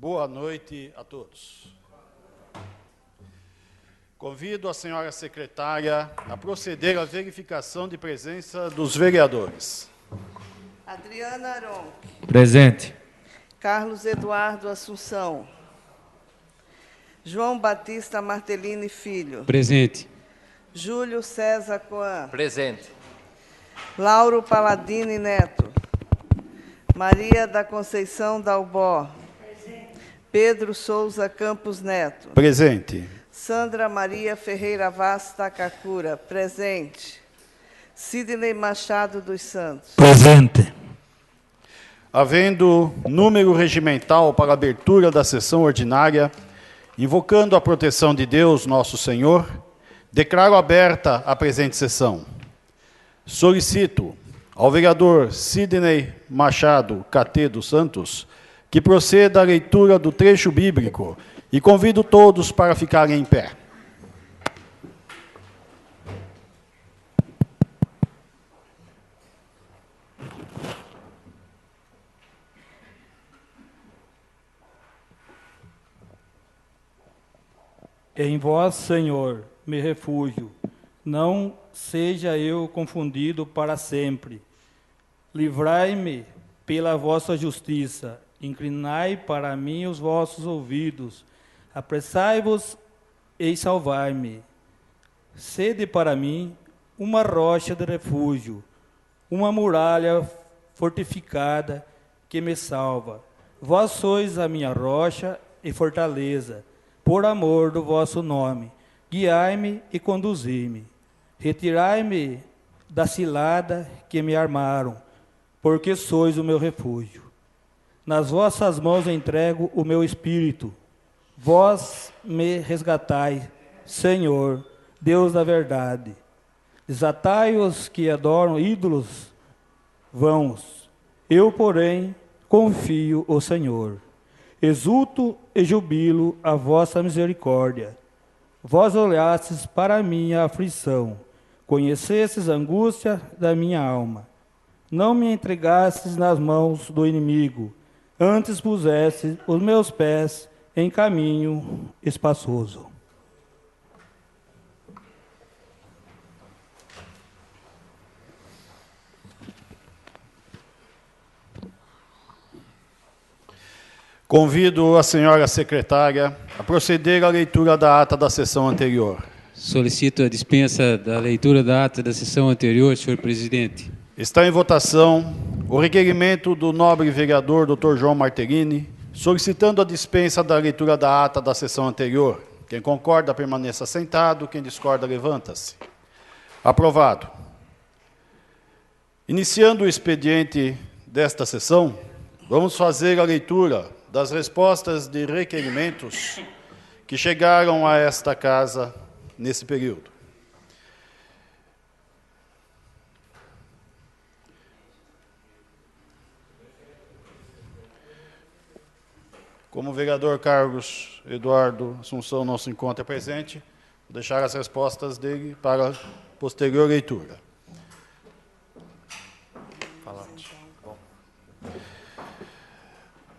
Boa noite a todos. Convido a senhora secretária a proceder à verificação de presença dos vereadores. Adriana Aron. Presente. Carlos Eduardo Assunção. João Batista Martellini Filho. Presente. Júlio César Coan. Presente. Lauro Paladini Neto. Maria da Conceição Dalbó. Presente. Pedro Souza Campos Neto. Presente. Sandra Maria Ferreira Vaz Takakura. Presente. Sidney Machado dos Santos. Presente. Havendo número regimental para a abertura da sessão ordinária, invocando a proteção de Deus, nosso Senhor, declaro aberta a presente sessão. Solicito ao vereador Sidney Machado KT dos Santos que proceda à leitura do trecho bíblico e convido todos para ficarem em pé. Em vós, Senhor, me refúgio, não seja eu confundido para sempre. Livrai-me pela vossa justiça, inclinai para mim os vossos ouvidos, apressai-vos e salvai-me. Sede para mim uma rocha de refúgio, uma muralha fortificada que me salva. Vós sois a minha rocha e fortaleza, por amor do vosso nome, guiai-me e conduzi-me. Retirai-me da cilada que me armaram, porque sois o meu refúgio. Nas vossas mãos entrego o meu espírito. Vós me resgatai, Senhor, Deus da verdade. Desatai os que adoram ídolos vãos. Eu, porém, confio o Senhor. Exulto e jubilo a vossa misericórdia. Vós olhastes para a minha aflição, conhecestes a angústia da minha alma. Não me entregastes nas mãos do inimigo, antes pusestes os meus pés em caminho espaçoso. Convido a senhora secretária a proceder à leitura da ata da sessão anterior. Solicito a dispensa da leitura da ata da sessão anterior, senhor presidente. Está em votação o requerimento do nobre vereador Dr. João Martellini, solicitando a dispensa da leitura da ata da sessão anterior. Quem concorda, permaneça sentado. Quem discorda, levanta-se. Aprovado. Iniciando o expediente desta sessão, vamos fazer a leitura das respostas de requerimentos que chegaram a esta casa nesse período. Como o vereador Carlos Eduardo Assunção não se encontra presente, vou deixar as respostas dele para posterior leitura.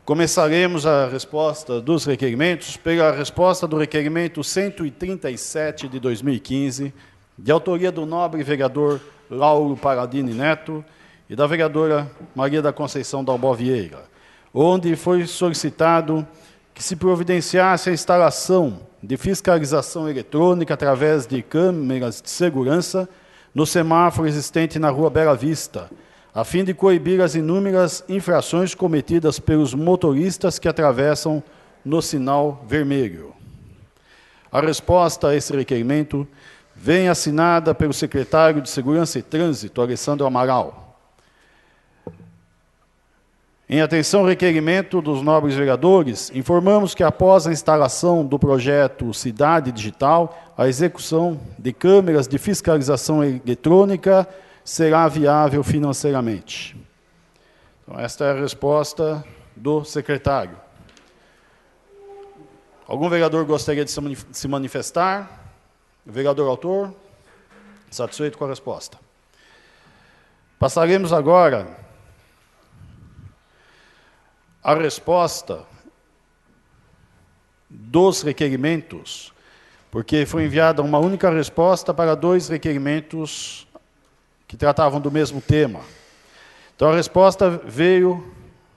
Começaremos a resposta dos requerimentos pela resposta do requerimento 137 de 2015, de autoria do nobre vereador Lauro Paladini Neto e da vereadora Maria da Conceição Dalbó Vieira, onde foi solicitado que se providenciasse a instalação de fiscalização eletrônica através de câmeras de segurança no semáforo existente na Rua Bela Vista, a fim de coibir as inúmeras infrações cometidas pelos motoristas que atravessam no sinal vermelho. A resposta a esse requerimento vem assinada pelo secretário de Segurança e Trânsito, Alessandro Amaral. Em atenção ao requerimento dos nobres vereadores, informamos que após a instalação do projeto Cidade Digital, a execução de câmeras de fiscalização eletrônica será viável financeiramente. Então, esta é a resposta do secretário. Algum vereador gostaria de se manifestar? O vereador autor? Satisfeito com a resposta. Passaremos agora à resposta dos requerimentos, porque foi enviada uma única resposta para 2 requerimentos que tratavam do mesmo tema. Então, a resposta veio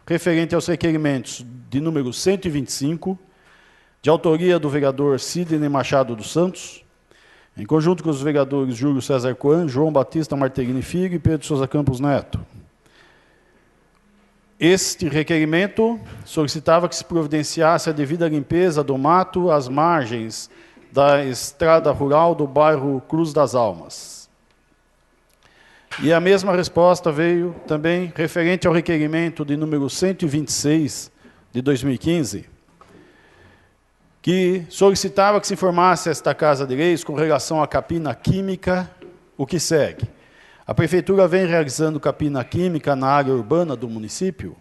referente aos requerimentos de número 125, de autoria do vereador Sidney Machado dos Santos, em conjunto com os vereadores Júlio César Coan, João Batista Martegini Filho e Pedro Souza Campos Neto. Este requerimento solicitava que se providenciasse a devida limpeza do mato às margens da estrada rural do bairro Cruz das Almas. E a mesma resposta veio também referente ao requerimento de número 126 de 2015, que solicitava que se informasse esta Casa de Leis com relação à capina química, o que segue. A Prefeitura vem realizando capina química na área urbana do município?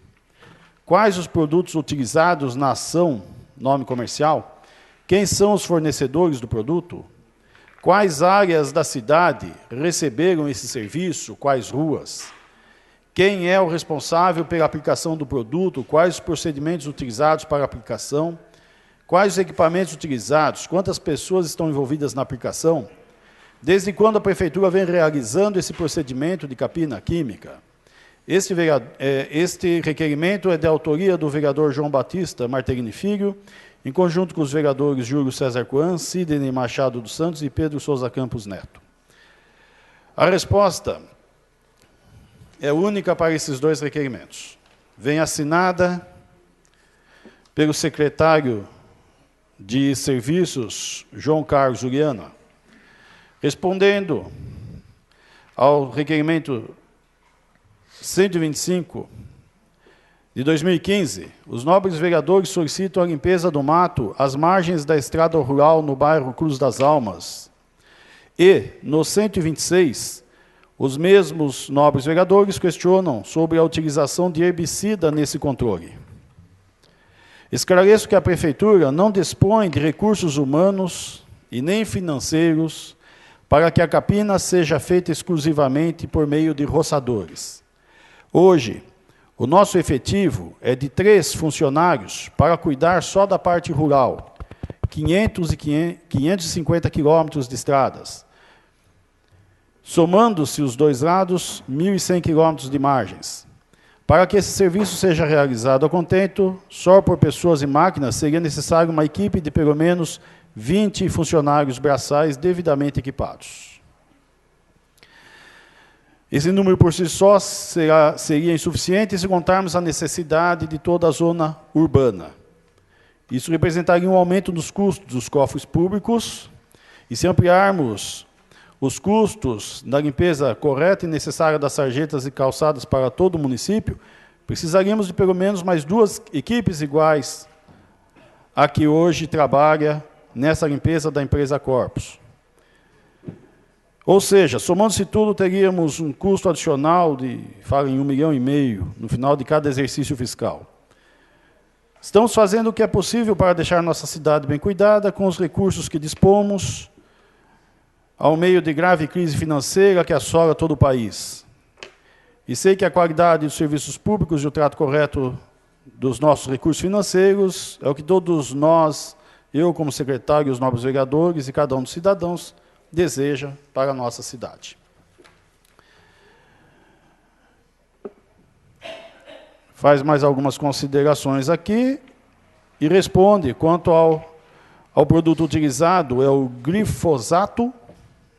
Quais os produtos utilizados na ação, nome comercial? Quem são os fornecedores do produto? Quais áreas da cidade receberam esse serviço? Quais ruas? Quem é o responsável pela aplicação do produto? Quais os procedimentos utilizados para a aplicação? Quais os equipamentos utilizados? Quantas pessoas estão envolvidas na aplicação? Desde quando a Prefeitura vem realizando esse procedimento de capina química? Este requerimento é de autoria do vereador João Batista Martegini Filho, em conjunto com os vereadores Júlio César Coan, Sidney Machado dos Santos e Pedro Souza Campos Neto. A resposta é única para esses 2 requerimentos. Vem assinada pelo secretário de Serviços, João Carlos Juliana, respondendo ao requerimento 125 de 2015, os nobres vereadores solicitam a limpeza do mato às margens da estrada rural no bairro Cruz das Almas. E, no 126, os mesmos nobres vereadores questionam sobre a utilização de herbicida nesse controle. Esclareço que a Prefeitura não dispõe de recursos humanos e nem financeiros para que a capina seja feita exclusivamente por meio de roçadores. Hoje, o nosso efetivo é de 3 funcionários para cuidar só da parte rural, 550 quilômetros de estradas. Somando-se os 2 lados, 1.100 quilômetros de margens. Para que esse serviço seja realizado a contento, só por pessoas e máquinas, seria necessário uma equipe de pelo menos 20 funcionários braçais devidamente equipados. Esse número por si só seria insuficiente se contarmos a necessidade de toda a zona urbana. Isso representaria um aumento nos custos dos cofres públicos, e se ampliarmos os custos da limpeza correta e necessária das sarjetas e calçadas para todo o município, precisaríamos de pelo menos mais 2 equipes iguais a que hoje trabalha nessa limpeza da empresa Corpus. Ou seja, somando-se tudo, teríamos um custo adicional de, fala em 1,5 milhão no final de cada exercício fiscal. Estamos fazendo o que é possível para deixar nossa cidade bem cuidada, com os recursos que dispomos, ao meio de grave crise financeira que assola todo o país. E sei que a qualidade dos serviços públicos e o trato correto dos nossos recursos financeiros é o que todos nós, eu como secretário, os nobres vereadores e cada um dos cidadãos, deseja para a nossa cidade. Faz mais algumas considerações aqui e responde quanto ao produto utilizado, é o glifosato,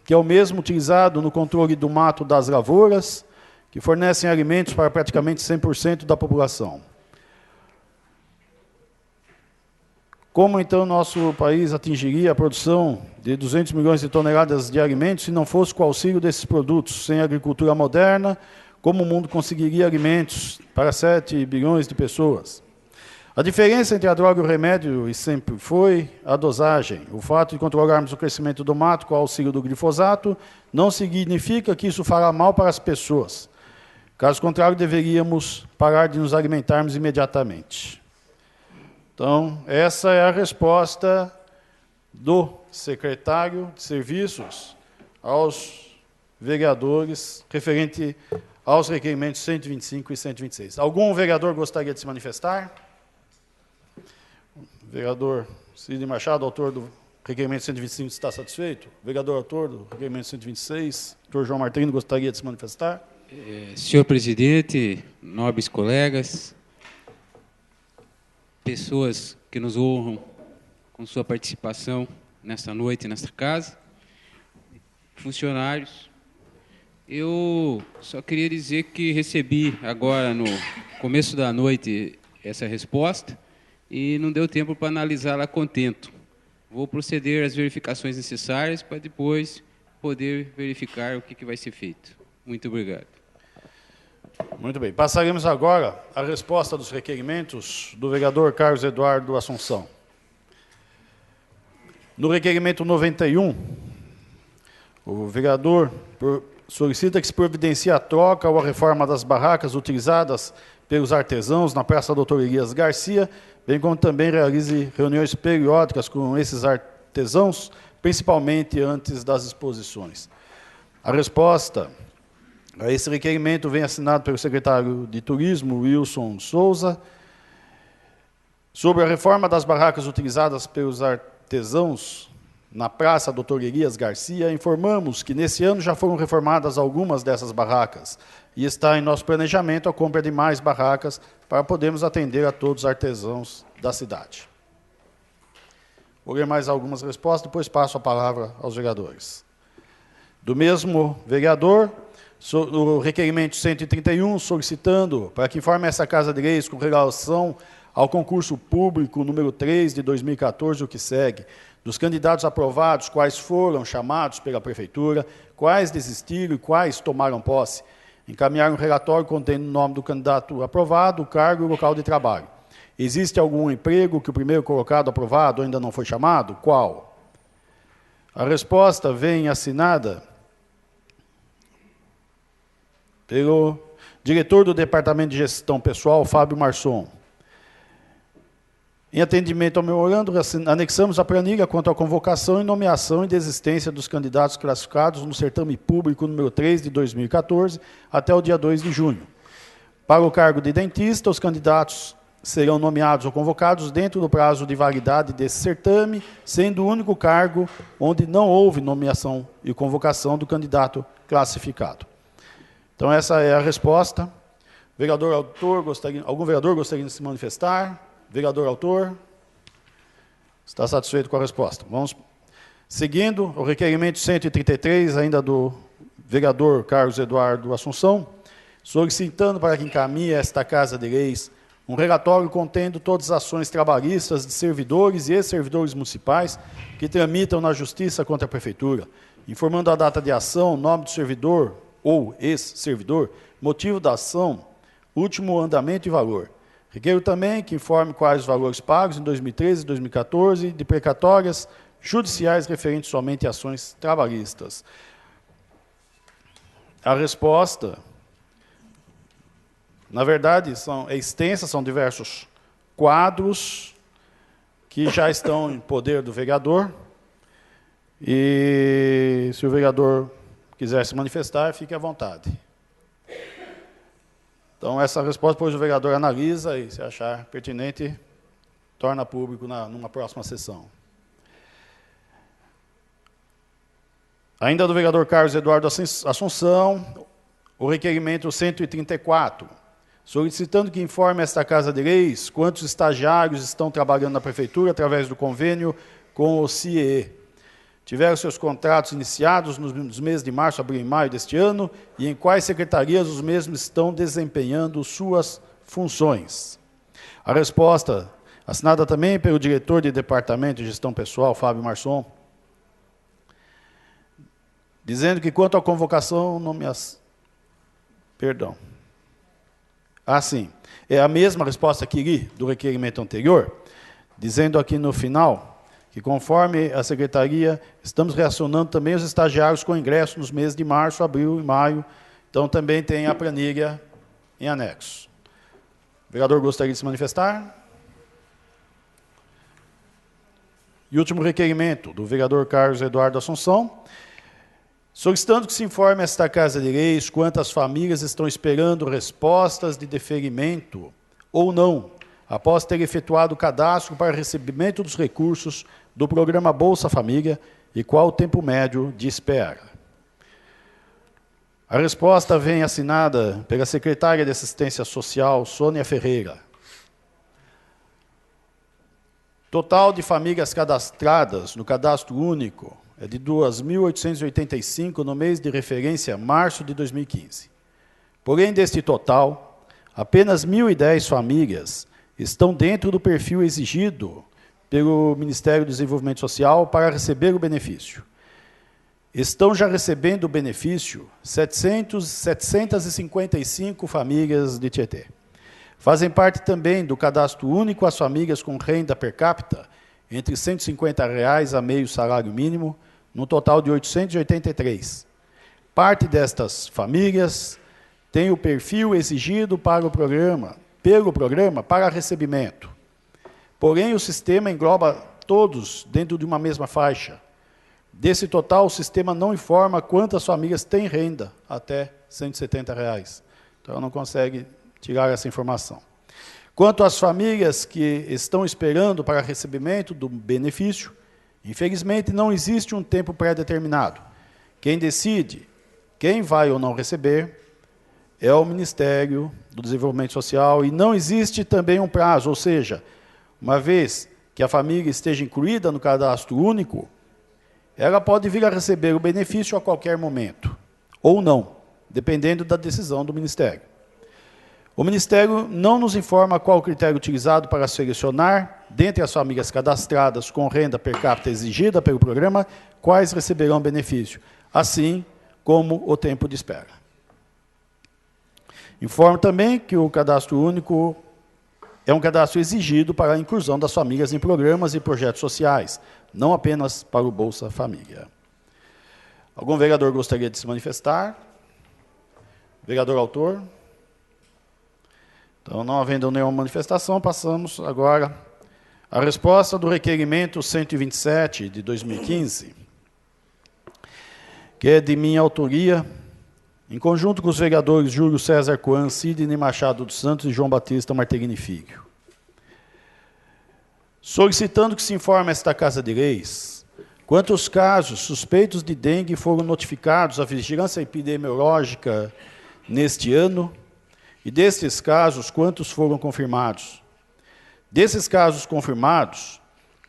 que é o mesmo utilizado no controle do mato das lavouras, que fornecem alimentos para praticamente 100% da população. Como, então, nosso país atingiria a produção de 200 milhões de toneladas de alimentos se não fosse com o auxílio desses produtos? Sem agricultura moderna, como o mundo conseguiria alimentos para 7 bilhões de pessoas? A diferença entre a droga e o remédio, e sempre foi, a dosagem. O fato de controlarmos o crescimento do mato com o auxílio do glifosato não significa que isso fará mal para as pessoas. Caso contrário, deveríamos parar de nos alimentarmos imediatamente. Então, essa é a resposta do secretário de Serviços aos vereadores referente aos requerimentos 125 e 126. Algum vereador gostaria de se manifestar? Vereador Sidney Machado, autor do requerimento 125, está satisfeito? Vereador autor do requerimento 126, doutor João Martins, gostaria de se manifestar? Senhor presidente, nobres colegas, pessoas que nos honram com sua participação nesta noite, nesta casa, funcionários, eu só queria dizer que recebi agora, no começo da noite, essa resposta e não deu tempo para analisá-la a contento. Vou proceder às verificações necessárias para depois poder verificar o que vai ser feito. Muito obrigado. Muito bem. Passaremos agora à resposta dos requerimentos do vereador Carlos Eduardo Assunção. No requerimento 91, o vereador solicita que se providencie a troca ou a reforma das barracas utilizadas pelos artesãos na Praça Doutor Elias Garcia, bem como também realize reuniões periódicas com esses artesãos, principalmente antes das exposições. A resposta a esse requerimento vem assinado pelo secretário de Turismo, Wilson Souza. Sobre a reforma das barracas utilizadas pelos artesãos na Praça Doutor Elias Garcia, informamos que nesse ano já foram reformadas algumas dessas barracas e está em nosso planejamento a compra de mais barracas para podermos atender a todos os artesãos da cidade. Vou ler mais algumas respostas, depois passo a palavra aos vereadores. Do mesmo vereador, o requerimento 131, solicitando para que informe essa Casa de Leis com relação ao concurso público número 3 de 2014, o que segue, dos candidatos aprovados, quais foram chamados pela Prefeitura, quais desistiram e quais tomaram posse. Encaminhar um relatório contendo o nome do candidato aprovado, o cargo e o local de trabalho. Existe algum emprego que o primeiro colocado aprovado ainda não foi chamado? Qual? A resposta vem assinada pelo diretor do Departamento de Gestão Pessoal, Fábio Marçom. Em atendimento ao memorando, anexamos a planilha quanto à convocação e nomeação e desistência dos candidatos classificados no certame público número 3 de 2014 até o dia 2 de junho. Para o cargo de dentista, os candidatos serão nomeados ou convocados dentro do prazo de validade desse certame, sendo o único cargo onde não houve nomeação e convocação do candidato classificado. Então, essa é a resposta. Vereador autor, algum vereador gostaria de se manifestar? Vereador autor, está satisfeito com a resposta? Vamos seguindo o requerimento 133, ainda do vereador Carlos Eduardo Assunção, solicitando para que encaminhe esta Casa de Leis um relatório contendo todas as ações trabalhistas de servidores e ex-servidores municipais que tramitam na Justiça contra a Prefeitura, informando a data de ação, nome do servidor ou ex-servidor, motivo da ação, último andamento e valor. Requeiro também que informe quais os valores pagos em 2013 e 2014 de precatórias judiciais referentes somente a ações trabalhistas. A resposta, na verdade, é extensa, são diversos quadros que já estão em poder do vereador. E se o vereador quiser se manifestar, fique à vontade. Então, essa resposta, depois o vereador analisa e, se achar pertinente, torna público numa próxima sessão. Ainda do vereador Carlos Eduardo Assunção, o requerimento 134, solicitando que informe esta Casa de Leis quantos estagiários estão trabalhando na Prefeitura através do convênio com o CIE. Tiveram seus contratos iniciados nos meses de março, abril e maio deste ano, e em quais secretarias os mesmos estão desempenhando suas funções. A resposta, assinada também pelo diretor de Departamento de Gestão Pessoal, Fábio Marçom, dizendo que quanto à convocação, Perdão. Sim, é a mesma resposta que li do requerimento anterior, dizendo aqui no final que, conforme a Secretaria, estamos reacionando também os estagiários com ingresso nos meses de março, abril e maio. Então, também tem a planilha em anexo. O vereador gostaria de se manifestar? E último requerimento, do vereador Carlos Eduardo Assunção, solicitando que se informe esta Casa de Leis quantas famílias estão esperando respostas de deferimento ou não após ter efetuado o cadastro para recebimento dos recursos do programa Bolsa Família e qual o tempo médio de espera. A resposta vem assinada pela secretária de Assistência Social, Sônia Ferreira. Total de famílias cadastradas no cadastro único é de 2.885 no mês de referência, março de 2015. Porém, deste total, apenas 1.010 famílias estão dentro do perfil exigido pelo Ministério do Desenvolvimento Social para receber o benefício. Estão já recebendo o benefício 755 famílias de Tietê. Fazem parte também do cadastro único as famílias com renda per capita entre R$ 150 a meio salário mínimo, no total de 883. Parte destas famílias tem o perfil exigido para o programa, pelo programa para recebimento. Porém, o sistema engloba todos dentro de uma mesma faixa. Desse total, o sistema não informa quantas famílias têm renda até R$ 170. Então, não consegue tirar essa informação. Quanto às famílias que estão esperando para recebimento do benefício, infelizmente, não existe um tempo pré-determinado. Quem decide quem vai ou não receber é o Ministério do Desenvolvimento Social e não existe também um prazo, ou seja, uma vez que a família esteja incluída no cadastro único, ela pode vir a receber o benefício a qualquer momento, ou não, dependendo da decisão do Ministério. O Ministério não nos informa qual o critério utilizado para selecionar, dentre as famílias cadastradas com renda per capita exigida pelo programa, quais receberão benefício, assim como o tempo de espera. Informo também que o cadastro único é um cadastro exigido para a inclusão das famílias em programas e projetos sociais, não apenas para o Bolsa Família. Algum vereador gostaria de se manifestar? Vereador autor? Então, não havendo nenhuma manifestação, passamos agora à resposta do requerimento 127 de 2015, que é de minha autoria, em conjunto com os vereadores Júlio César Coan, Sidney Machado dos Santos e João Batista Martegini Filho. Solicitando que se informe esta Casa de Leis quantos casos suspeitos de dengue foram notificados à Vigilância Epidemiológica neste ano e, destes casos, quantos foram confirmados. Desses casos confirmados,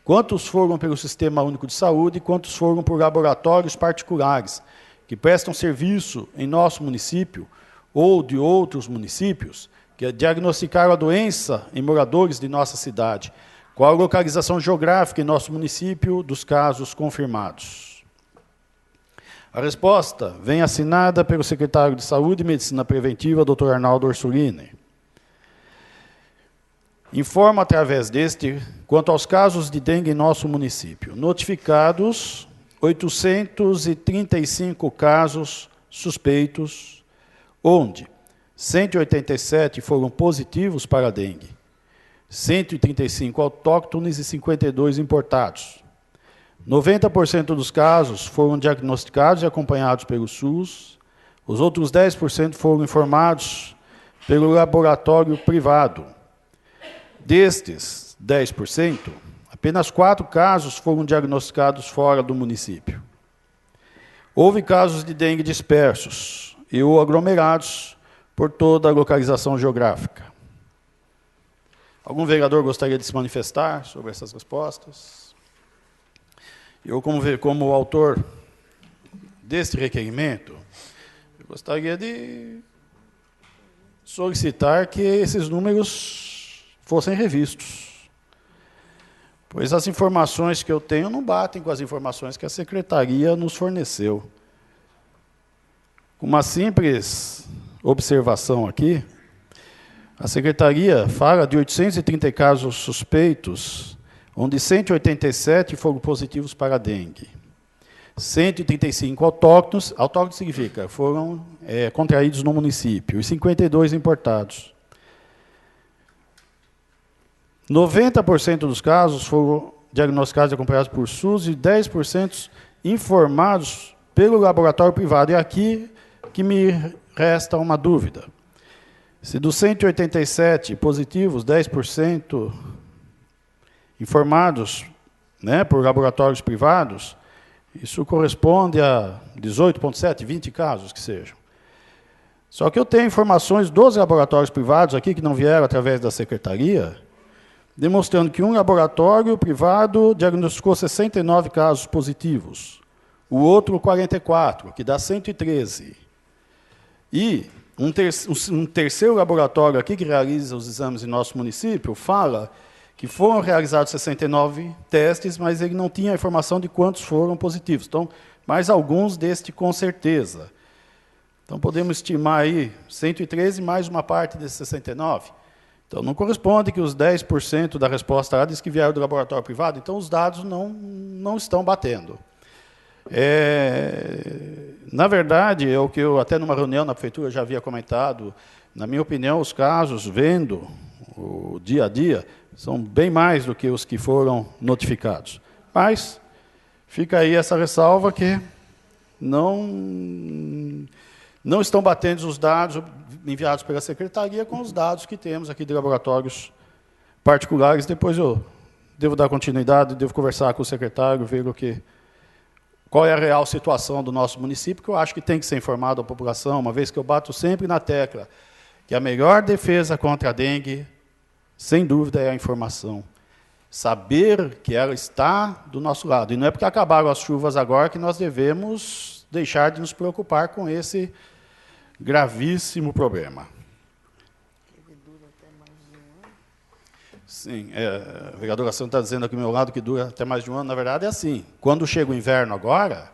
quantos foram pelo Sistema Único de Saúde e quantos foram por laboratórios particulares, que prestam serviço em nosso município ou de outros municípios, que diagnosticaram a doença em moradores de nossa cidade. Qual a localização geográfica em nosso município dos casos confirmados? A resposta vem assinada pelo secretário de Saúde e Medicina Preventiva, Dr. Arnaldo Orsolini. Informo através deste quanto aos casos de dengue em nosso município. Notificados 835 casos suspeitos, onde 187 foram positivos para a dengue, 135 autóctones e 52 importados. 90% dos casos foram diagnosticados e acompanhados pelo SUS, os outros 10% foram informados pelo laboratório privado. Destes 10%, apenas 4 casos foram diagnosticados fora do município. Houve casos de dengue dispersos e ou aglomerados por toda a localização geográfica. Algum vereador gostaria de se manifestar sobre essas respostas? Eu, como autor deste requerimento, eu gostaria de solicitar que esses números fossem revistos, pois as informações que eu tenho não batem com as informações que a Secretaria nos forneceu. Uma simples observação aqui, a Secretaria fala de 830 casos suspeitos, onde 187 foram positivos para a dengue. 135 autóctones significa, foram contraídos no município, e 52 importados. 90% dos casos foram diagnosticados e acompanhados por SUS e 10% informados pelo laboratório privado. E aqui que me resta uma dúvida. Se dos 187 positivos, 10% informados, né, por laboratórios privados, isso corresponde a 18,7, 20 casos que sejam. Só que eu tenho informações dos laboratórios privados aqui, que não vieram através da secretaria, demonstrando que um laboratório privado diagnosticou 69 casos positivos, o outro 44, que dá 113. E um terceiro laboratório aqui, que realiza os exames em nosso município, fala que foram realizados 69 testes, mas ele não tinha a informação de quantos foram positivos. Então, mais alguns deste com certeza. Então, podemos estimar aí 113 mais uma parte desses 69. Então, não corresponde que os 10% da resposta lá diz que vieram do laboratório privado, então os dados não estão batendo. Na verdade, é o que eu até numa reunião na prefeitura já havia comentado, na minha opinião, os casos, vendo o dia a dia, são bem mais do que os que foram notificados. Mas fica aí essa ressalva que não estão batendo os dados enviados pela secretaria com os dados que temos aqui de laboratórios particulares. Depois eu devo dar continuidade, devo conversar com o secretário, ver qual é a real situação do nosso município, que eu acho que tem que ser informado à população, uma vez que eu bato sempre na tecla que a melhor defesa contra a dengue, sem dúvida, é a informação. Saber que ela está do nosso lado. E não é porque acabaram as chuvas agora que nós devemos deixar de nos preocupar com esse gravíssimo problema. Ele dura até mais de um ano? Sim, a vereadora Sandra está dizendo aqui ao meu lado que dura até mais de um ano. Na verdade, é assim. Quando chega o inverno agora,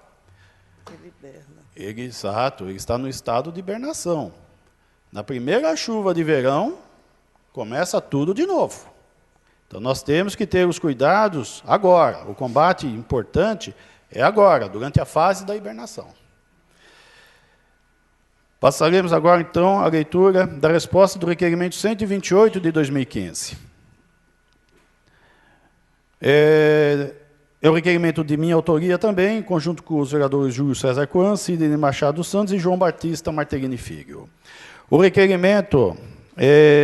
Ele hiberna. ele está no estado de hibernação. Na primeira chuva de verão, começa tudo de novo. Então, nós temos que ter os cuidados agora. O combate importante é agora, durante a fase da hibernação. Passaremos agora, então, à leitura da resposta do requerimento 128 de 2015. É o requerimento de minha autoria também, em conjunto com os vereadores Júlio César Coan, Sidney Machado Santos e João Batista Martegini Filho. O requerimento,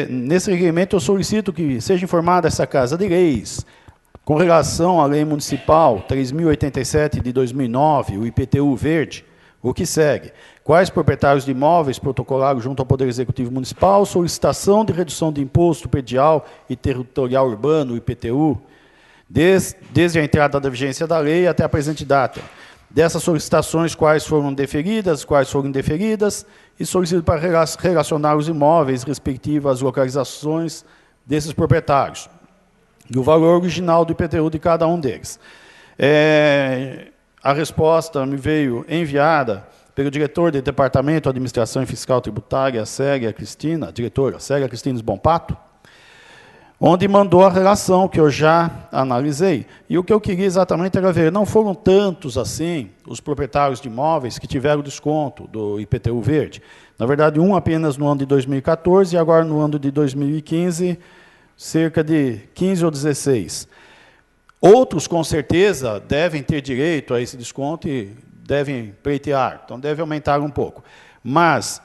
nesse requerimento eu solicito que seja informada essa Casa de Leis, com relação à Lei Municipal 3.087 de 2009, o IPTU verde, o que segue. Quais proprietários de imóveis protocolaram junto ao Poder Executivo Municipal solicitação de redução de imposto predial e territorial urbano, IPTU, desde a entrada da vigência da lei até a presente data. Dessas solicitações, quais foram deferidas, quais foram indeferidas, e solicito para relacionar os imóveis respectivos às localizações desses proprietários, e o valor original do IPTU de cada um deles. A resposta me veio enviada pelo diretor do Departamento de Administração Fiscal Tributária, Célia Cristina, diretora Célia Cristina Bompato, onde mandou a relação que eu já analisei. E o que eu queria exatamente era ver, não foram tantos assim os proprietários de imóveis que tiveram desconto do IPTU verde. Na verdade, um apenas no ano de 2014 e agora no ano de 2015, cerca de 15 ou 16. Outros, com certeza, devem ter direito a esse desconto e devem pleitear, então deve aumentar um pouco. Mas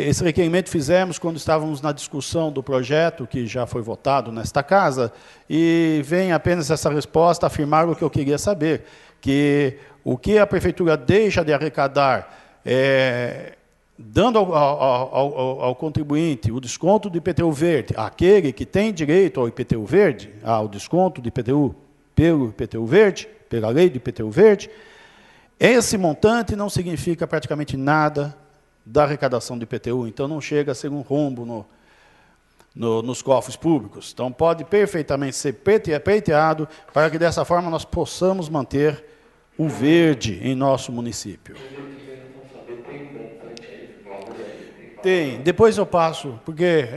esse requerimento fizemos quando estávamos na discussão do projeto, que já foi votado nesta casa, e vem apenas essa resposta afirmar o que eu queria saber, que o que a Prefeitura deixa de arrecadar, dando ao contribuinte o desconto do IPTU verde, aquele que tem direito ao IPTU verde, ao desconto do IPTU pelo IPTU verde, pela lei do IPTU verde, esse montante não significa praticamente nada da arrecadação do IPTU, então não chega a ser um rombo nos cofres públicos. Então pode perfeitamente ser pleiteado para que dessa forma nós possamos manter o verde em nosso município. Tem, depois eu passo, porque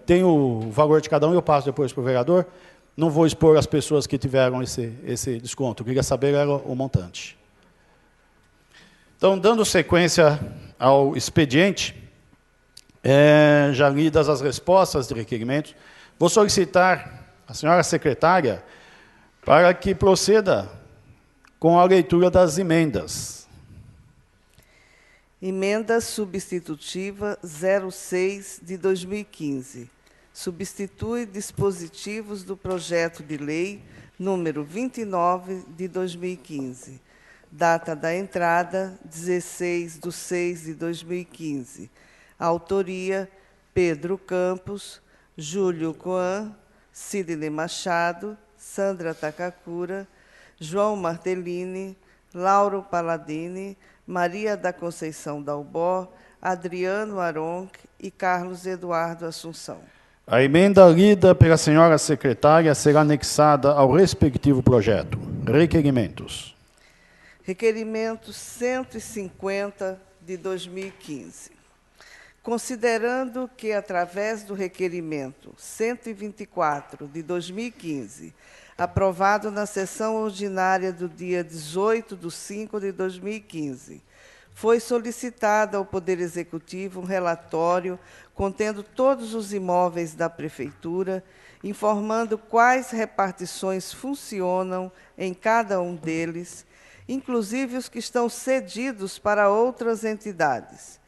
tem o valor de cada um, eu passo depois para o vereador. Não vou expor as pessoas que tiveram esse desconto, eu queria saber era o montante. Então, dando sequência ao expediente, já lidas as respostas de requerimentos, vou solicitar a senhora secretária para que proceda com a leitura das emendas. Emenda substitutiva 06 de 2015. Substitui dispositivos do projeto de lei número 29 de 2015. Data da entrada, 16/6 de 2015. Autoria, Pedro Campos, Júlio Coan, Sidney Machado, Sandra Takakura, João Martellini, Lauro Palladini, Maria da Conceição Dalbó, Adriano Aronc e Carlos Eduardo Assunção. A emenda lida pela senhora secretária será anexada ao respectivo projeto. Requerimentos. Requerimento 150 de 2015. Considerando que, através do requerimento 124 de 2015, aprovado na sessão ordinária do dia 18/5 de 2015, foi solicitado ao Poder Executivo um relatório contendo todos os imóveis da Prefeitura, informando quais repartições funcionam em cada um deles, inclusive os que estão cedidos para outras entidades.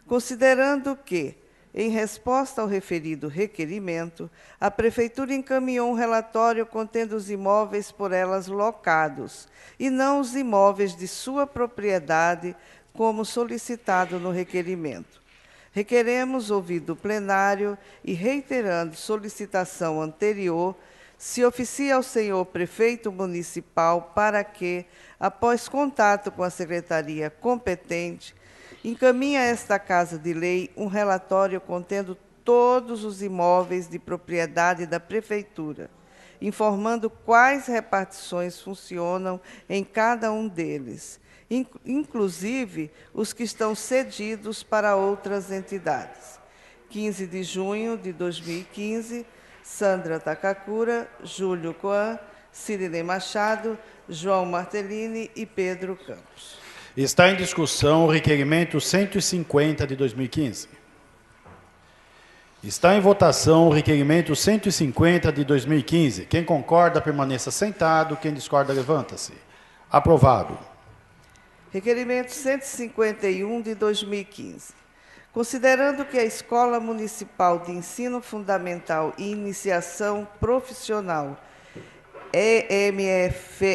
Considerando que, em resposta ao referido requerimento, a Prefeitura encaminhou um relatório contendo os imóveis por elas locados, e não os imóveis de sua propriedade, como solicitado no requerimento. Requeremos, ouvido o plenário e reiterando solicitação anterior, se oficie ao senhor prefeito municipal para que, após contato com a secretaria competente, encaminhe a esta Casa de Lei um relatório contendo todos os imóveis de propriedade da Prefeitura, informando quais repartições funcionam em cada um deles, inclusive os que estão cedidos para outras entidades. 15 de junho de 2015, Sandra Takakura, Júlio Coan, Sidney Machado, João Martellini e Pedro Campos. Está em discussão o requerimento 150 de 2015. Está em votação o requerimento 150 de 2015. Quem concorda, permaneça sentado. Quem discorda, levanta-se. Aprovado. Requerimento 151 de 2015. Considerando que a Escola Municipal de Ensino Fundamental e Iniciação Profissional, EMFIP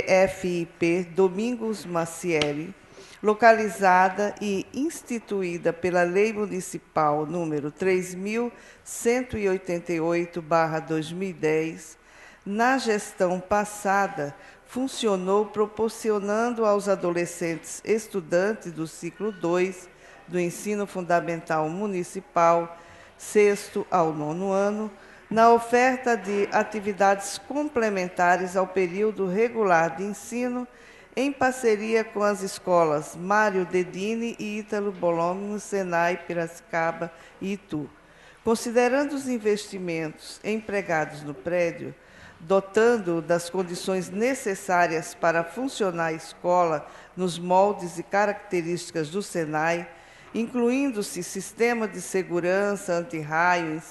Domingos Macieri, localizada e instituída pela Lei Municipal número 3.188/2010, na gestão passada, funcionou proporcionando aos adolescentes estudantes do ciclo 2 do Ensino Fundamental Municipal, 6º ao 9º ano, na oferta de atividades complementares ao período regular de ensino, em parceria com as escolas Mário Dedini e Ítalo Bolongo, Senai, Piracicaba e Itu. Considerando os investimentos empregados no prédio, dotando das condições necessárias para funcionar a escola nos moldes e características do Senai, incluindo-se sistema de segurança, antirraio,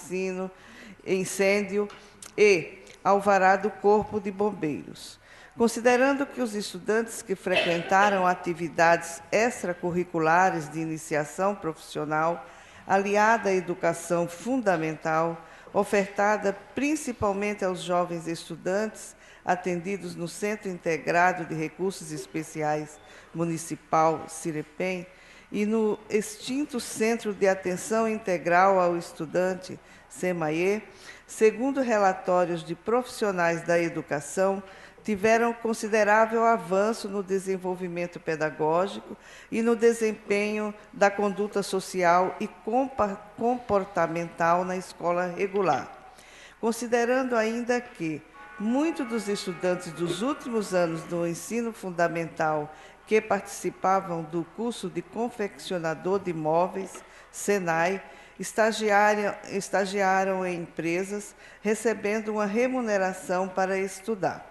incêndio e alvará do Corpo de Bombeiros. Considerando que os estudantes que frequentaram atividades extracurriculares de iniciação profissional, aliada à educação fundamental, ofertada principalmente aos jovens estudantes atendidos no Centro Integrado de Recursos Especiais Municipal, CIREPEM, e no extinto Centro de Atenção Integral ao Estudante, SEMAE, segundo relatórios de profissionais da educação, tiveram considerável avanço no desenvolvimento pedagógico e no desempenho da conduta social e comportamental na escola regular. Considerando ainda que muitos dos estudantes dos últimos anos do ensino fundamental que participavam do curso de confeccionador de móveis, SENAI, estagiaram em empresas, recebendo uma remuneração para estudar.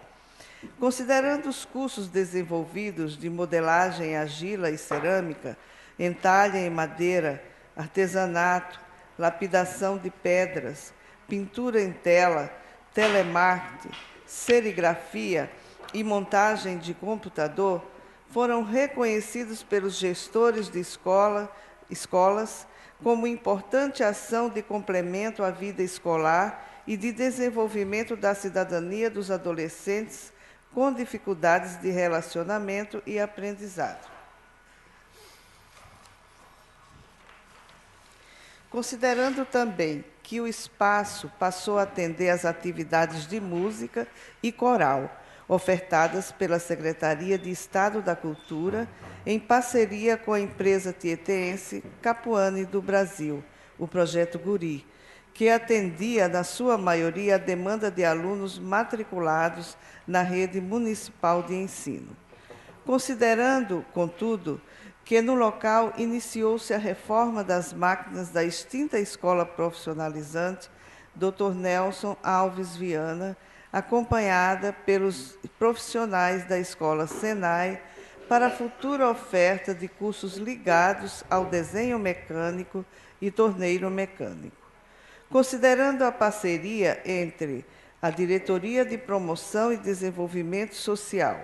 Considerando os cursos desenvolvidos de modelagem argila e cerâmica, entalha em madeira, artesanato, lapidação de pedras, pintura em tela, telemarketing, serigrafia e montagem de computador, foram reconhecidos pelos gestores de escolas como importante ação de complemento à vida escolar e de desenvolvimento da cidadania dos adolescentes com dificuldades de relacionamento e aprendizado. Considerando também que o espaço passou a atender às atividades de música e coral, ofertadas pela Secretaria de Estado da Cultura, em parceria com a empresa tietense Capuane do Brasil, o Projeto Guri, que atendia, na sua maioria, a demanda de alunos matriculados na rede municipal de ensino. Considerando, contudo, que no local iniciou-se a reforma das máquinas da extinta escola profissionalizante Dr. Nelson Alves Viana, acompanhada pelos profissionais da escola Senai, para a futura oferta de cursos ligados ao desenho mecânico e torneiro mecânico. Considerando a parceria entre a Diretoria de Promoção e Desenvolvimento Social,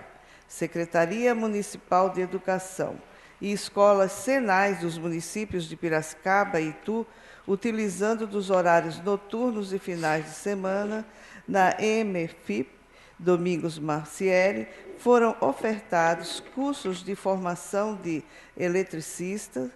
Secretaria Municipal de Educação e escolas senais dos municípios de Piracicaba e Itu, utilizando dos horários noturnos e finais de semana, na EMFIP, Domingos Marcieri, foram ofertados cursos de formação de eletricista,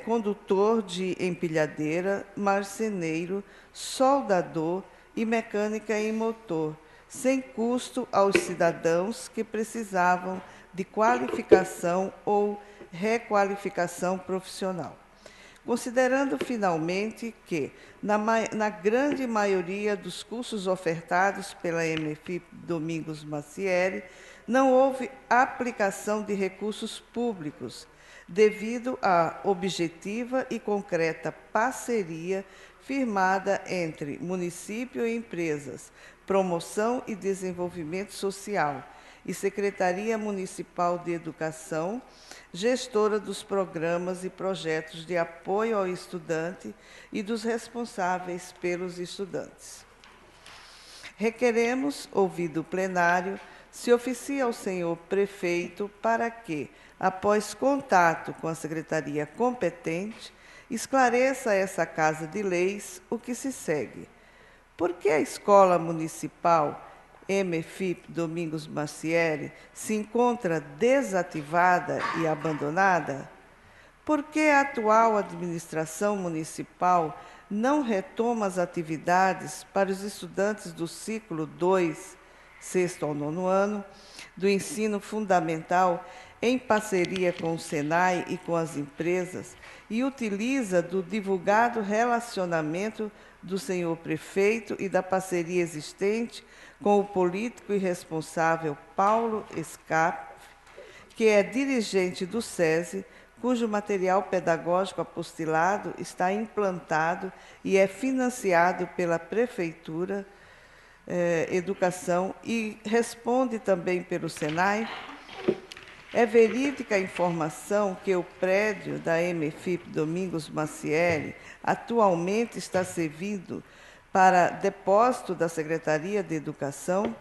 condutor de empilhadeira, marceneiro, soldador e mecânica em motor, sem custo aos cidadãos que precisavam de qualificação ou requalificação profissional. Considerando, finalmente, que, na grande maioria dos cursos ofertados pela MFIP Domingos Marcieri, não houve aplicação de recursos públicos, devido à objetiva e concreta parceria firmada entre município e empresas, Promoção e Desenvolvimento Social e Secretaria Municipal de Educação, gestora dos programas e projetos de apoio ao estudante e dos responsáveis pelos estudantes. Requeremos, ouvido o plenário, se oficie ao senhor prefeito para que, após contato com a secretaria competente, esclareça a essa Casa de Leis o que se segue. Por que a Escola Municipal MFIP Domingos Marcieri se encontra desativada e abandonada? Por que a atual administração municipal não retoma as atividades para os estudantes do ciclo 2, sexto ao nono ano, do ensino fundamental, em parceria com o Senai e com as empresas, e utiliza do divulgado relacionamento do senhor prefeito e da parceria existente com o político e responsável Paulo Scarpe, que é dirigente do SESI, cujo material pedagógico apostilado está implantado e é financiado pela Prefeitura Educação e responde também pelo Senai? É verídica a informação que o prédio da MFIP Domingos Marcieri atualmente está servindo para depósito da Secretaria de Educação?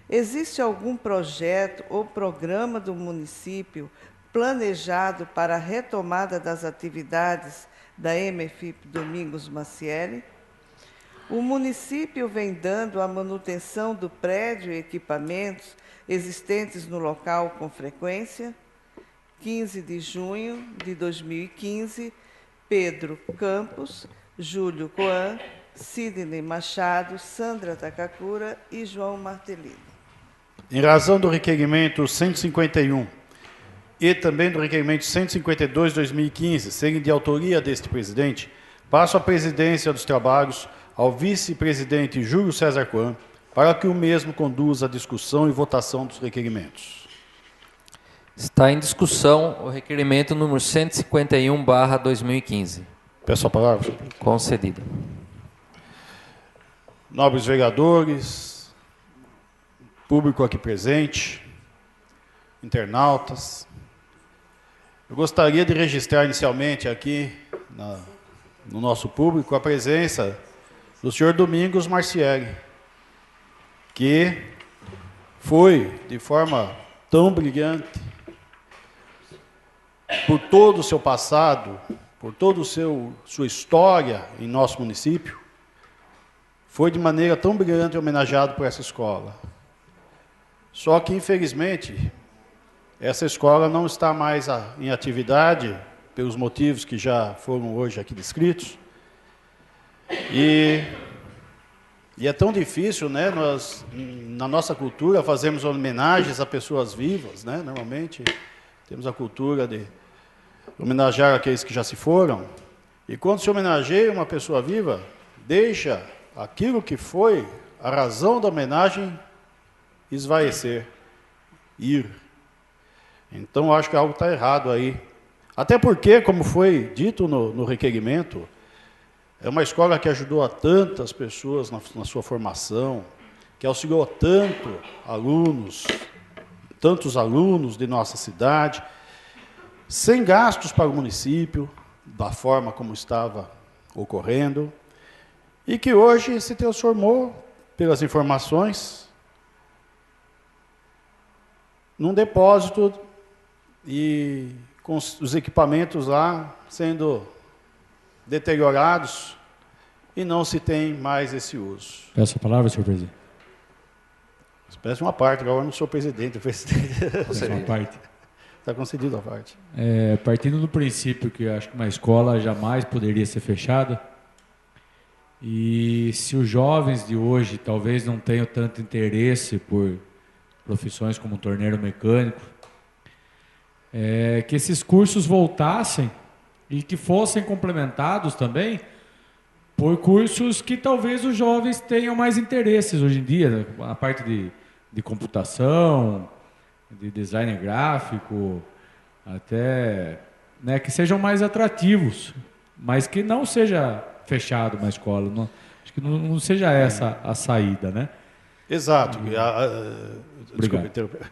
Existe algum projeto ou programa do município planejado para a retomada das atividades da MFIP Domingos Marcieri? O município vem dando a manutenção do prédio e equipamentos existentes no local com frequência? 15 de junho de 2015, Pedro Campos, Júlio Coan, Sidney Machado, Sandra Takakura e João Martelino. Em razão do requerimento 151 e também do requerimento 152 de 2015, serem de autoria deste presidente, passo a presidência dos trabalhos ao vice-presidente Júlio César Coan, para que o mesmo conduza a discussão e votação dos requerimentos. Está em discussão o requerimento número 151/2015. Peço a palavra. Concedido. Nobres vereadores, público aqui presente, internautas, eu gostaria de registrar inicialmente aqui no nosso público a presença do senhor Domingos Marcieri, que foi, de forma tão brilhante, por todo o seu passado, por toda sua história em nosso município, foi de maneira tão brilhante homenageado por essa escola. Só que, infelizmente, essa escola não está mais em atividade, pelos motivos que já foram hoje aqui descritos. E é tão difícil, né? Nós, na nossa cultura, fazemos homenagens a pessoas vivas, né? Normalmente, temos a cultura de homenagear aqueles que já se foram. E quando se homenageia uma pessoa viva, deixa aquilo que foi a razão da homenagem esvaecer, ir. Então, acho que algo está errado aí. Até porque, como foi dito no requerimento, é uma escola que ajudou a tantas pessoas na sua formação, que auxiliou tantos alunos de nossa cidade, sem gastos para o município, da forma como estava ocorrendo, e que hoje se transformou, pelas informações, num depósito e com os equipamentos lá sendo deteriorados e não se tem mais esse uso. Peço a palavra, senhor presidente. Peço uma parte, agora eu não sou presidente. Peço uma parte. Está concedido a parte. Partindo do princípio que eu acho que uma escola jamais poderia ser fechada, e se os jovens de hoje talvez não tenham tanto interesse por profissões como torneiro mecânico, que esses cursos voltassem e que fossem complementados também por cursos que talvez os jovens tenham mais interesses hoje em dia, né? A parte de computação, de design gráfico, até, né, que sejam mais atrativos, mas que não seja fechado uma escola, não, acho que não seja essa a saída, né? Exato. Desculpe interromper.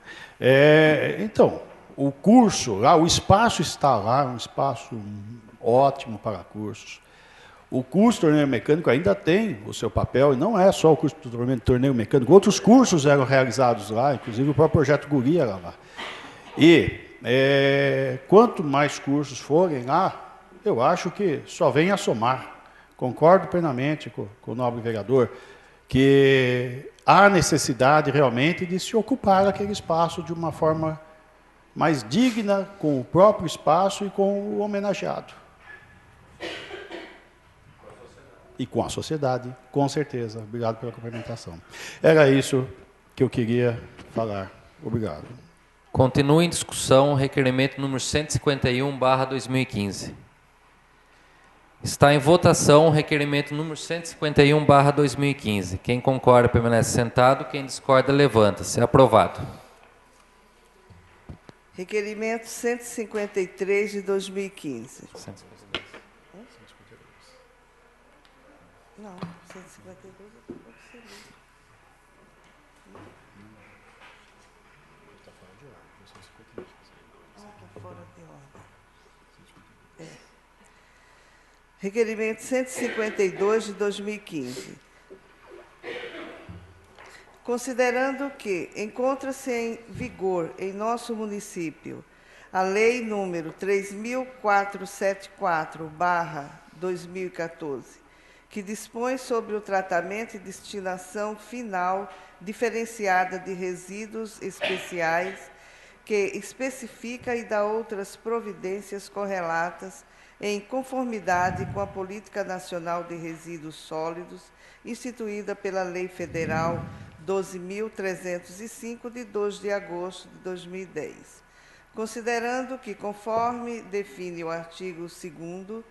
Então, o curso lá, o espaço está lá, um espaço ótimo para cursos. O curso de torneio mecânico ainda tem o seu papel, e não é só o curso de torneio mecânico, outros cursos eram realizados lá, inclusive o próprio projeto Guri era lá. E quanto mais cursos forem lá, eu acho que só vem a somar. Concordo plenamente com o nobre vereador, que há necessidade realmente de se ocupar aquele espaço de uma forma mais digna, com o próprio espaço e com o homenageado. E com a sociedade, com certeza. Obrigado pela complementação. Era isso que eu queria falar. Obrigado. Continua em discussão o requerimento número 151/2015. Está em votação o requerimento número 151/2015. Quem concorda permanece sentado, quem discorda levanta-se. Aprovado. Requerimento 153 de 2015. 152. Não, 152 eu estou concedendo. Está fora de ordem. Está fora de ordem. Requerimento 152 de 2015. Considerando que encontra-se em vigor em nosso município a Lei número 3.474/2014, que dispõe sobre o tratamento e destinação final diferenciada de resíduos especiais, que especifica e dá outras providências correlatas em conformidade com a Política Nacional de Resíduos Sólidos, instituída pela Lei Federal 12.305, de 2 de agosto de 2010. Considerando que, conforme define o artigo 2º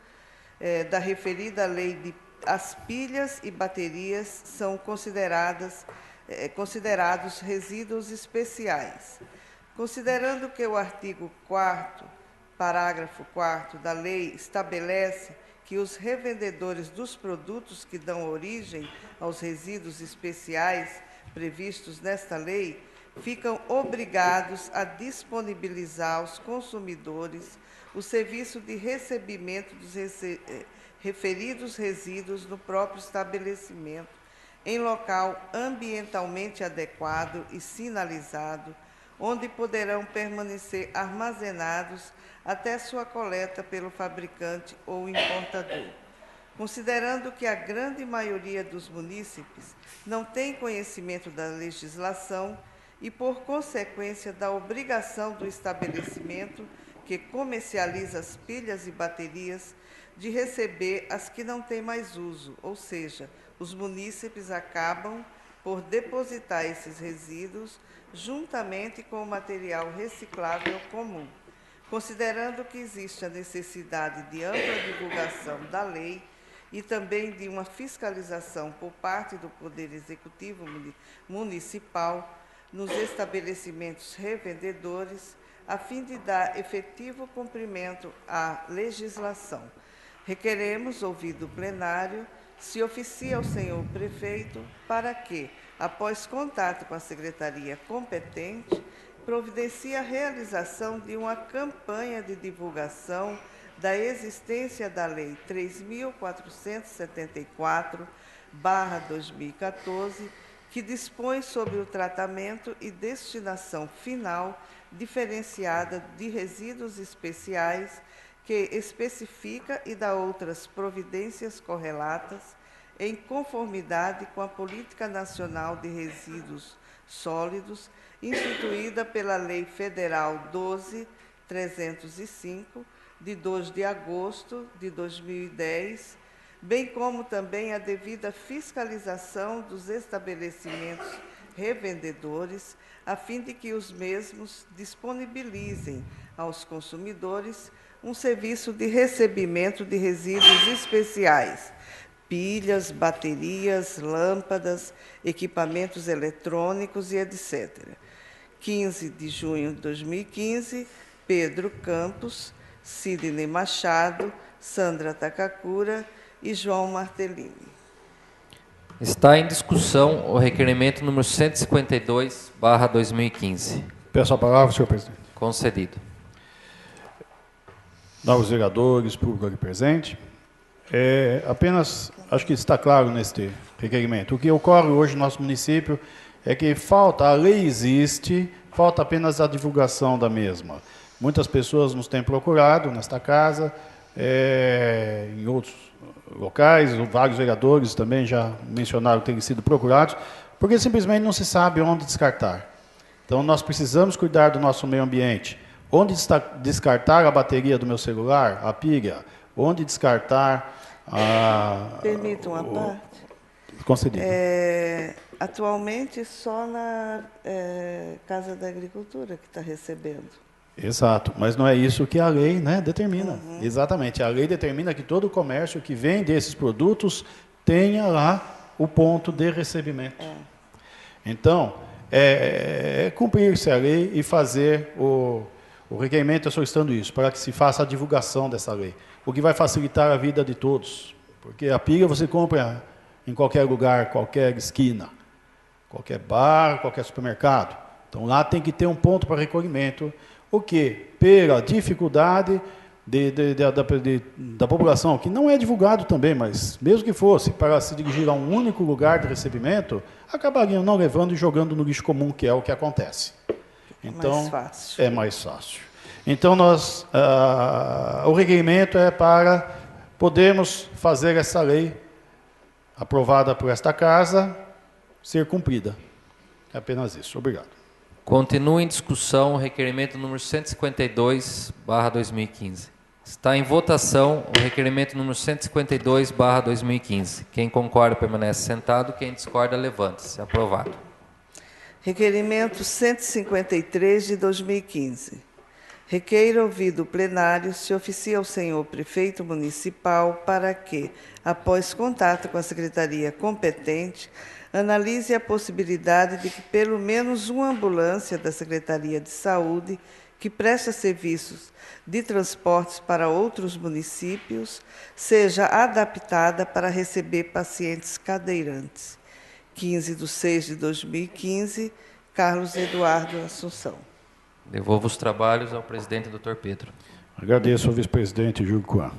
da referida lei, as pilhas e baterias são considerados resíduos especiais. Considerando que o artigo 4º, parágrafo 4º da lei estabelece que os revendedores dos produtos que dão origem aos resíduos especiais previstos nesta lei ficam obrigados a disponibilizar aos consumidores o serviço de recebimento dos referidos resíduos no próprio estabelecimento, em local ambientalmente adequado e sinalizado, onde poderão permanecer armazenados até sua coleta pelo fabricante ou importador. Considerando que a grande maioria dos munícipes não tem conhecimento da legislação e, por consequência, da obrigação do estabelecimento que comercializa as pilhas e baterias de receber as que não têm mais uso, ou seja, os munícipes acabam por depositar esses resíduos juntamente com o material reciclável comum. Considerando que existe a necessidade de ampla divulgação da lei e também de uma fiscalização por parte do Poder Executivo Municipal nos estabelecimentos revendedores, a fim de dar efetivo cumprimento à legislação, requeremos, ouvido o plenário, se oficia ao senhor prefeito para que, após contato com a secretaria competente, providencie a realização de uma campanha de divulgação da existência da Lei 3.474/2014, que dispõe sobre o tratamento e destinação final diferenciada de resíduos especiais, que especifica e dá outras providências correlatas em conformidade com a Política Nacional de Resíduos Sólidos, instituída pela Lei Federal 12.305, de 2 de agosto de 2010, bem como também a devida fiscalização dos estabelecimentos revendedores, a fim de que os mesmos disponibilizem aos consumidores um serviço de recebimento de resíduos especiais, pilhas, baterias, lâmpadas, equipamentos eletrônicos e etc. 15 de junho de 2015, Pedro Campos, Sidney Machado, Sandra Takakura e João Martellini. Está em discussão o requerimento número 152/2015. Peço a palavra, senhor presidente. Concedido. Novos vereadores, público aqui presente. Apenas, acho que está claro neste requerimento. O que ocorre hoje no nosso município é que falta, a lei existe, falta apenas a divulgação da mesma. Muitas pessoas nos têm procurado nesta casa, em outros locais, vários vereadores também já mencionaram que têm sido procurados, porque simplesmente não se sabe onde descartar. Então, nós precisamos cuidar do nosso meio ambiente. Onde descartar a bateria do meu celular, a pilha? Onde descartar a... Permita uma parte? Concedido. Atualmente, só na Casa da Agricultura que está recebendo. Exato, mas não é isso que a lei, né, determina. Uhum. Exatamente, a lei determina que todo comércio que vende esses produtos tenha lá o ponto de recebimento. Então, cumprir-se a lei e fazer o requerimento solicitando isso, para que se faça a divulgação dessa lei, o que vai facilitar a vida de todos, porque a pilha você compra em qualquer lugar, qualquer esquina, qualquer bar, qualquer supermercado. Então, lá tem que ter um ponto para recolhimento, o que, pela dificuldade da população, que não é divulgado também, mas mesmo que fosse, para se dirigir a um único lugar de recebimento, acabariam não levando e jogando no lixo comum, que é o que acontece. Então, mais fácil. É mais fácil. Então, o requerimento é para podermos fazer essa lei aprovada por esta casa ser cumprida. É apenas isso. Obrigado. Continua em discussão o requerimento número 152/2015. Está em votação o requerimento número 152/2015. Quem concorda permanece sentado, quem discorda levanta-se. Aprovado. Requerimento 153 de 2015. Requeiro ouvido o plenário se oficia ao senhor prefeito municipal para que, após contato com a secretaria competente, analise a possibilidade de que pelo menos uma ambulância da Secretaria de Saúde, que presta serviços de transportes para outros municípios, seja adaptada para receber pacientes cadeirantes. 15 de 6 de 2015, Carlos Eduardo Assunção. Devolvo os trabalhos ao presidente, Dr. Pedro. Agradeço ao vice-presidente Júlio Coan.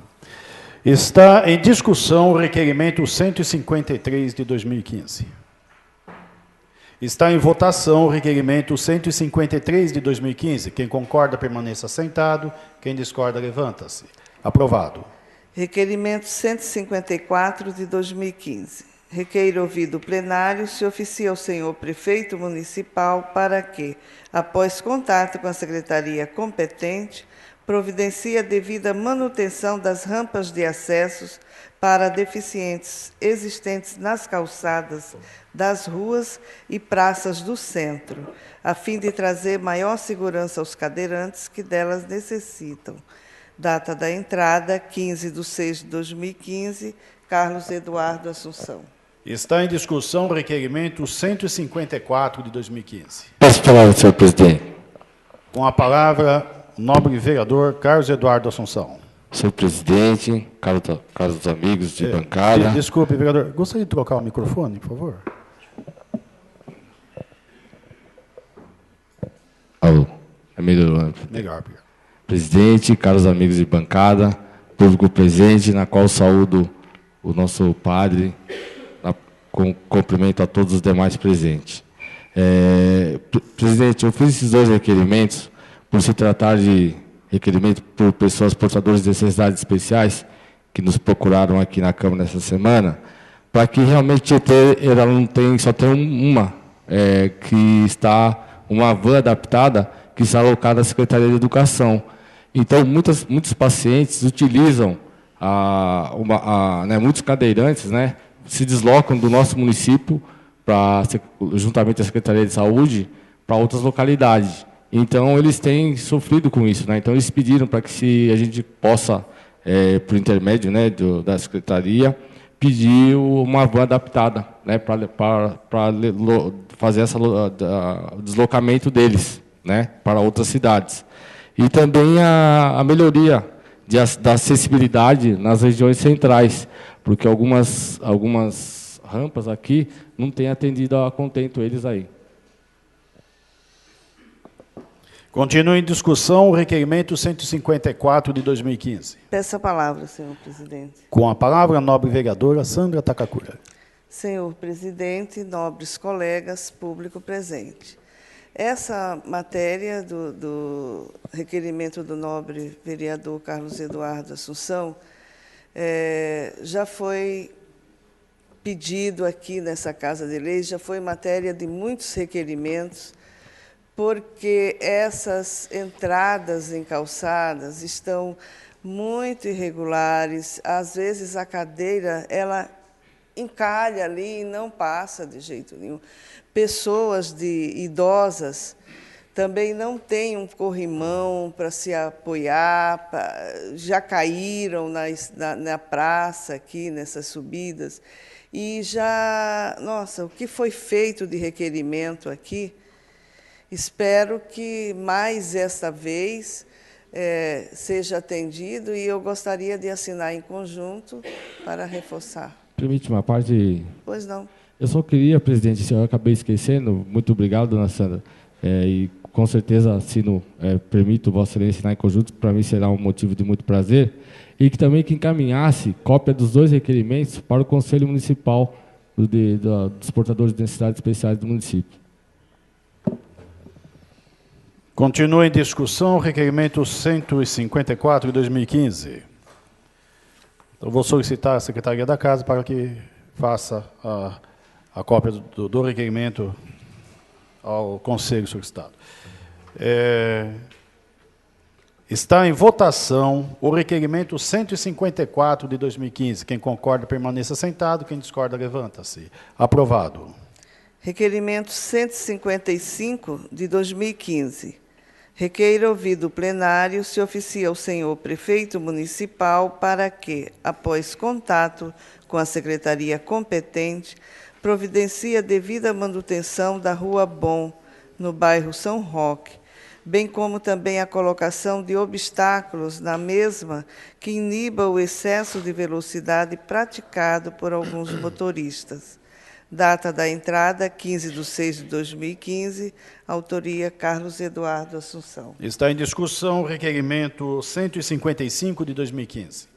Está em discussão o requerimento 153 de 2015. Está em votação o requerimento 153 de 2015. Quem concorda, permaneça sentado. Quem discorda, levanta-se. Aprovado. Requerimento 154 de 2015. Requeiro ouvido o plenário, se oficia ao senhor prefeito municipal para que, após contato com a secretaria competente, providencie a devida manutenção das rampas de acessos para deficientes existentes nas calçadas das ruas e praças do centro, a fim de trazer maior segurança aos cadeirantes que delas necessitam. Data da entrada, 15/6/2015, Carlos Eduardo Assunção. Está em discussão o requerimento 154 de 2015. Peço a palavra, senhor presidente. Com a palavra, o nobre vereador Carlos Eduardo Assunção. Senhor presidente, caros amigos de bancada. Desculpe, vereador. Gostaria de trocar o microfone, por favor? Alô, é melhor. Melhor, obrigado. Presidente, caros amigos de bancada, público presente, na qual saúdo o nosso padre, com cumprimento a todos os demais presentes. Presidente, eu fiz esses dois requerimentos por se tratar de requerimento por pessoas portadoras de necessidades especiais que nos procuraram aqui na Câmara nessa semana, para que realmente ela não tem, só tem uma, que está, uma van adaptada, que está alocada à Secretaria de Educação. Então, muitos pacientes utilizam, muitos cadeirantes, né, se deslocam do nosso município, juntamente à Secretaria de Saúde, para outras localidades. Então, eles têm sofrido com isso, né? Então, eles pediram para que a gente possa, por intermédio, né, da Secretaria, pedir uma van adaptada, né, para fazer o deslocamento deles, né, para outras cidades. E também a melhoria da acessibilidade nas regiões centrais, porque algumas rampas aqui não têm atendido a contento eles aí. Continua em discussão o requerimento 154 de 2015. Peço a palavra, senhor presidente. Com a palavra, a nobre vereadora Sandra Takakura. Senhor presidente, nobres colegas, público presente. Essa matéria do requerimento do nobre vereador Carlos Eduardo Assunção já foi pedido aqui nessa Casa de Leis, já foi matéria de muitos requerimentos, porque essas entradas em calçadas estão muito irregulares, às vezes a cadeira ela encalha ali e não passa de jeito nenhum. Pessoas idosas também não têm um corrimão para se apoiar, já caíram na praça aqui, nessas subidas, e já, nossa, o que foi feito de requerimento aqui, espero que mais esta vez seja atendido, e eu gostaria de assinar em conjunto para reforçar. Permite uma parte? Pois não. Eu só queria, presidente, eu acabei esquecendo, muito obrigado, dona Sandra, e com certeza assino, permito Vossa Excelência assinar em conjunto, para mim será um motivo de muito prazer, e que também que encaminhasse cópia dos dois requerimentos para o Conselho Municipal dos portadores de necessidades especiais do município. Continua em discussão o requerimento 154 de 2015. Eu vou solicitar à Secretaria da Casa para que faça a cópia do requerimento ao Conselho solicitado. Está em votação o requerimento 154 de 2015. Quem concorda, permaneça sentado. Quem discorda, levanta-se. Aprovado. Requerimento 155 de 2015. Requeiro ouvido o plenário, se oficia ao senhor prefeito municipal para que, após contato com a secretaria competente, providencie a devida manutenção da Rua Bom, no bairro São Roque, bem como também a colocação de obstáculos na mesma que iniba o excesso de velocidade praticado por alguns motoristas. Data da entrada, 15/6/2015, autoria Carlos Eduardo Assunção. Está em discussão o requerimento 155 de 2015.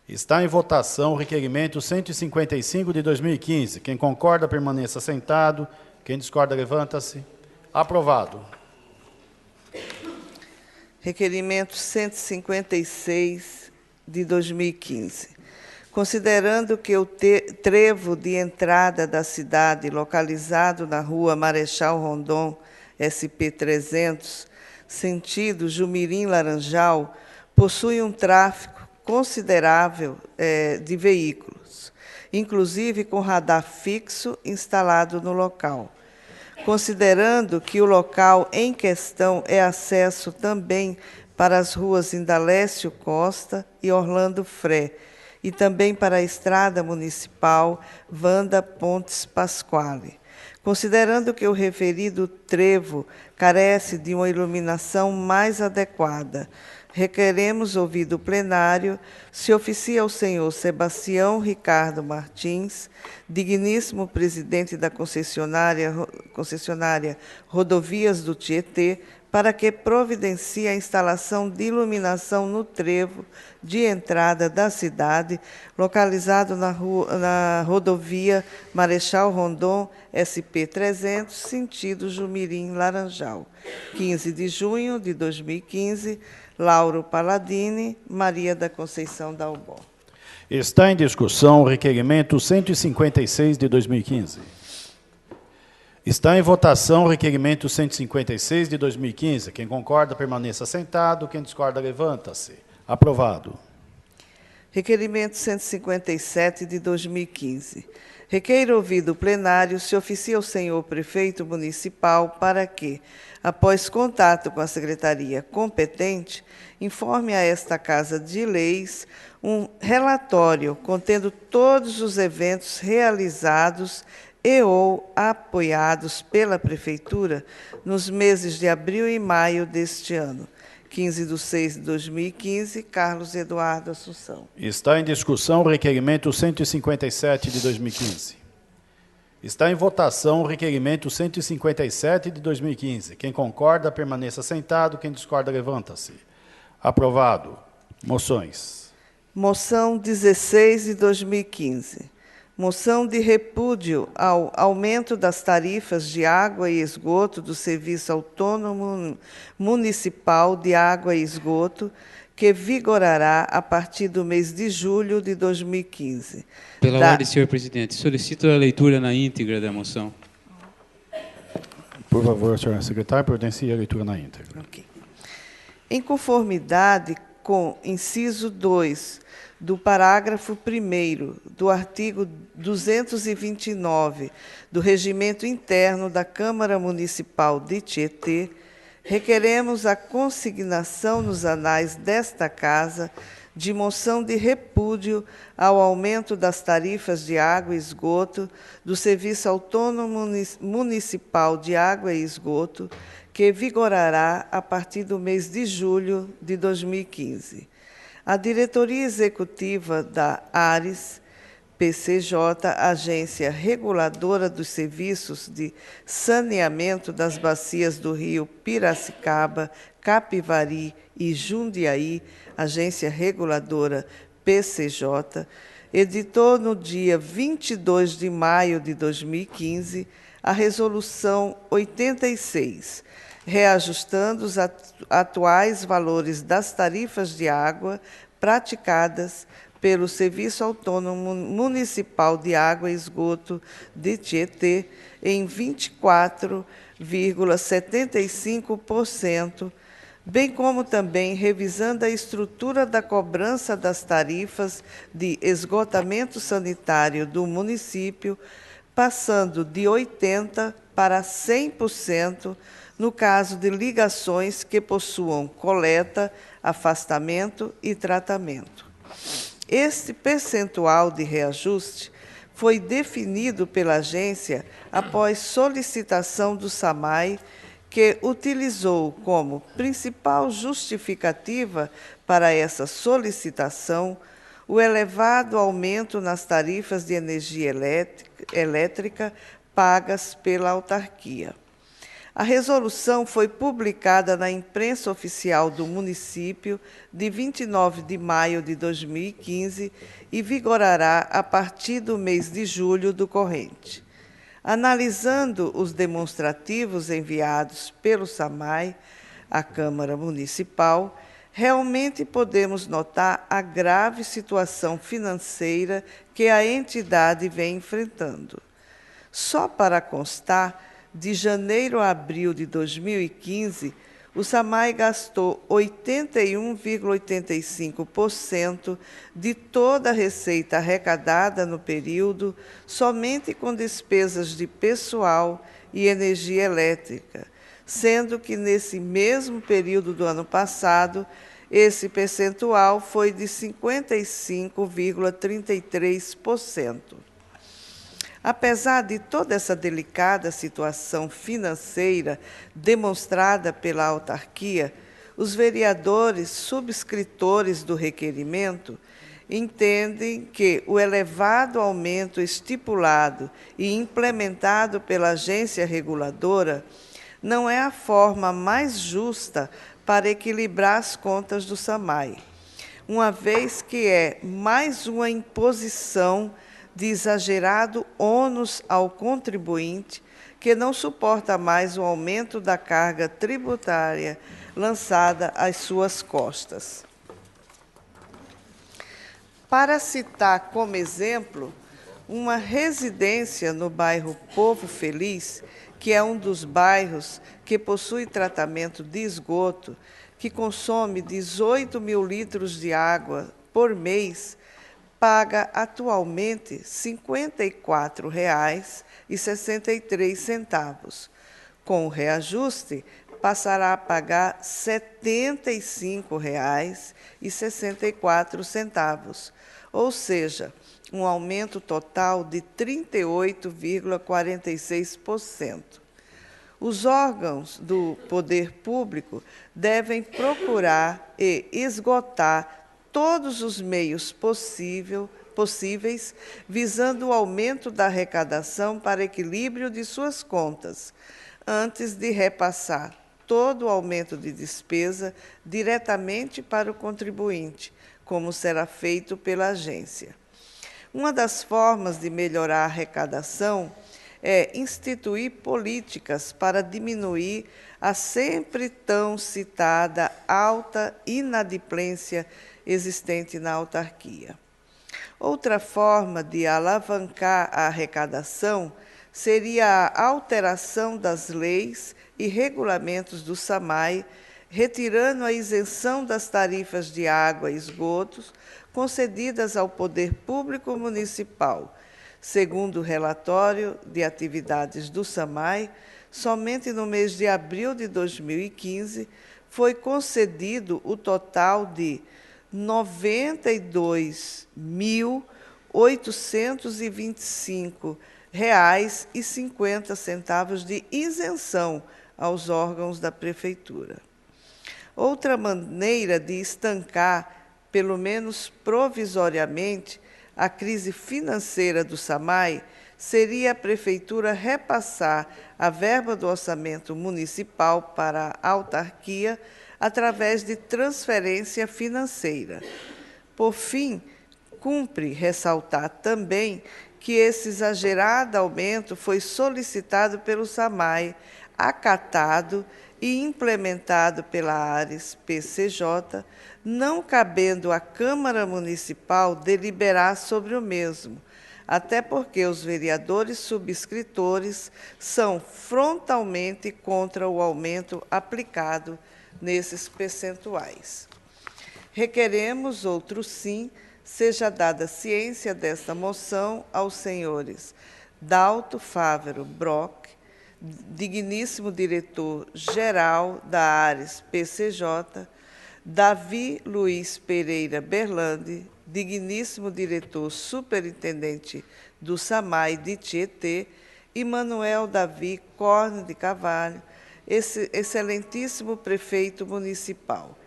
Está em votação o requerimento 155 de 2015. Quem concorda, permaneça sentado. Quem discorda, levanta-se. Aprovado. Requerimento 156 de 2015. Considerando que o trevo de entrada da cidade, localizado na rua Marechal Rondon, SP 300, sentido Jumirim-Laranjal, possui um tráfego considerável de veículos, inclusive com radar fixo instalado no local. Considerando que o local em questão é acesso também para as ruas Indalécio Costa e Orlando Fré, e também para a Estrada Municipal Wanda Pontes Pasquale. Considerando que o referido trevo carece de uma iluminação mais adequada, requeremos ouvido o plenário, se oficia ao senhor Sebastião Ricardo Martins, digníssimo presidente da concessionária Rodovias do Tietê, para que providencie a instalação de iluminação no trevo de entrada da cidade, localizado na rodovia Marechal Rondon, SP 300, sentido Jumirim-Laranjal. 15 de junho de 2015, Lauro Palladini, Maria da Conceição Dalbó. Está em discussão o requerimento 156 de 2015. Está em votação o requerimento 156 de 2015. Quem concorda, permaneça sentado. Quem discorda, levanta-se. Aprovado. Requerimento 157 de 2015. Requeiro ouvido o plenário, se oficia ao senhor prefeito municipal para que, após contato com a secretaria competente, informe a esta Casa de Leis um relatório contendo todos os eventos realizados e ou apoiados pela Prefeitura nos meses de abril e maio deste ano. 15 de 6 de 2015, Carlos Eduardo Assunção. Está em discussão o requerimento 157 de 2015. Está em votação o requerimento 157 de 2015. Quem concorda, permaneça sentado. Quem discorda, levanta-se. Aprovado. Moções. Moção 16 de 2015. Moção de repúdio ao aumento das tarifas de água e esgoto do Serviço Autônomo Municipal de Água e Esgoto, que vigorará a partir do mês de julho de 2015. Pela ordem, senhor presidente, solicito a leitura na íntegra da moção. Por favor, senhora secretária, providencie a leitura na íntegra. Okay. Em conformidade com inciso 2 do parágrafo 1º do artigo 229 do Regimento Interno da Câmara Municipal de Tietê, requeremos a consignação nos anais desta Casa de moção de repúdio ao aumento das tarifas de água e esgoto do Serviço Autônomo Municipal de Água e Esgoto, que vigorará a partir do mês de julho de 2015. A diretoria executiva da ARES, PCJ, Agência Reguladora dos Serviços de Saneamento das Bacias do Rio Piracicaba, Capivari e Jundiaí, Agência Reguladora PCJ, editou no dia 22 de maio de 2015 a Resolução 86, reajustando os atuais valores das tarifas de água praticadas pelo Serviço Autônomo Municipal de Água e Esgoto de Tietê em 24,75%, bem como também revisando a estrutura da cobrança das tarifas de esgotamento sanitário do município, passando de 80% para 100% no caso de ligações que possuam coleta, afastamento e tratamento. Este percentual de reajuste foi definido pela agência após solicitação do SAMAI, que utilizou como principal justificativa para essa solicitação o elevado aumento nas tarifas de energia elétrica pagas pela autarquia. A resolução foi publicada na imprensa oficial do município de 29 de maio de 2015 e vigorará a partir do mês de julho do corrente. Analisando os demonstrativos enviados pelo SAMAI à Câmara Municipal, realmente podemos notar a grave situação financeira que a entidade vem enfrentando. Só para constar, de janeiro a abril de 2015, o SAMAI gastou 81,85% de toda a receita arrecadada no período somente com despesas de pessoal e energia elétrica, sendo que nesse mesmo período do ano passado, esse percentual foi de 55,33%. Apesar de toda essa delicada situação financeira demonstrada pela autarquia, os vereadores subscritores do requerimento entendem que o elevado aumento estipulado e implementado pela agência reguladora não é a forma mais justa para equilibrar as contas do SAMAI, uma vez que é mais uma imposição de exagerado ônus ao contribuinte, que não suporta mais o aumento da carga tributária lançada às suas costas. Para citar como exemplo, uma residência no bairro Povo Feliz, que é um dos bairros que possui tratamento de esgoto, que consome 18 mil litros de água por mês, paga atualmente R$ 54,63. Com o reajuste, passará a pagar R$ 75,64, ou seja, um aumento total de 38,46%. Os órgãos do poder público devem procurar e esgotar todos os meios possíveis, visando o aumento da arrecadação para equilíbrio de suas contas, antes de repassar todo o aumento de despesa diretamente para o contribuinte, como será feito pela agência. Uma das formas de melhorar a arrecadação é instituir políticas para diminuir a sempre tão citada alta inadimplência existente na autarquia. Outra forma de alavancar a arrecadação seria a alteração das leis e regulamentos do SAMAI, retirando a isenção das tarifas de água e esgotos concedidas ao poder público municipal. Segundo o relatório de atividades do SAMAI, somente no mês de abril de 2015 foi concedido o total de R$ 92.825,50 de isenção aos órgãos da Prefeitura. Outra maneira de estancar, pelo menos provisoriamente, a crise financeira do SAMAI seria a Prefeitura repassar a verba do orçamento municipal para a autarquia através de transferência financeira. Por fim, cumpre ressaltar também que esse exagerado aumento foi solicitado pelo SAMAI, acatado e implementado pela Ares PCJ, não cabendo à Câmara Municipal deliberar sobre o mesmo, até porque os vereadores subscritores são frontalmente contra o aumento aplicado nesses percentuais. Requeremos, outro sim, seja dada ciência desta moção aos senhores Dalto Fávero Brock, digníssimo diretor-geral da Ares PCJ, Davi Luiz Pereira Berlandi, digníssimo diretor superintendente do SAMAI de Tietê, e Manuel Davi Corne de Carvalho, esse excelentíssimo prefeito municipal.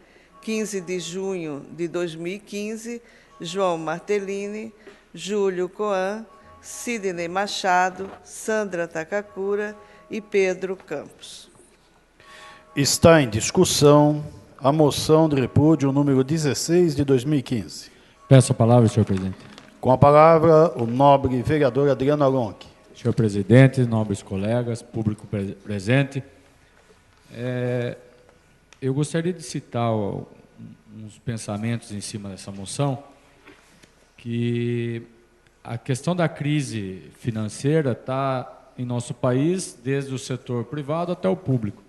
15 de junho de 2015, João Martellini, Júlio Coan, Sidney Machado, Sandra Takakura e Pedro Campos. Está em discussão a moção de repúdio número 16 de 2015. Peço a palavra, senhor presidente. Com a palavra, o nobre vereador Adriano Alonque. Senhor presidente, nobres colegas, público presente, eu gostaria de citar uns pensamentos em cima dessa moção, que a questão da crise financeira está em nosso país, desde o setor privado até o público.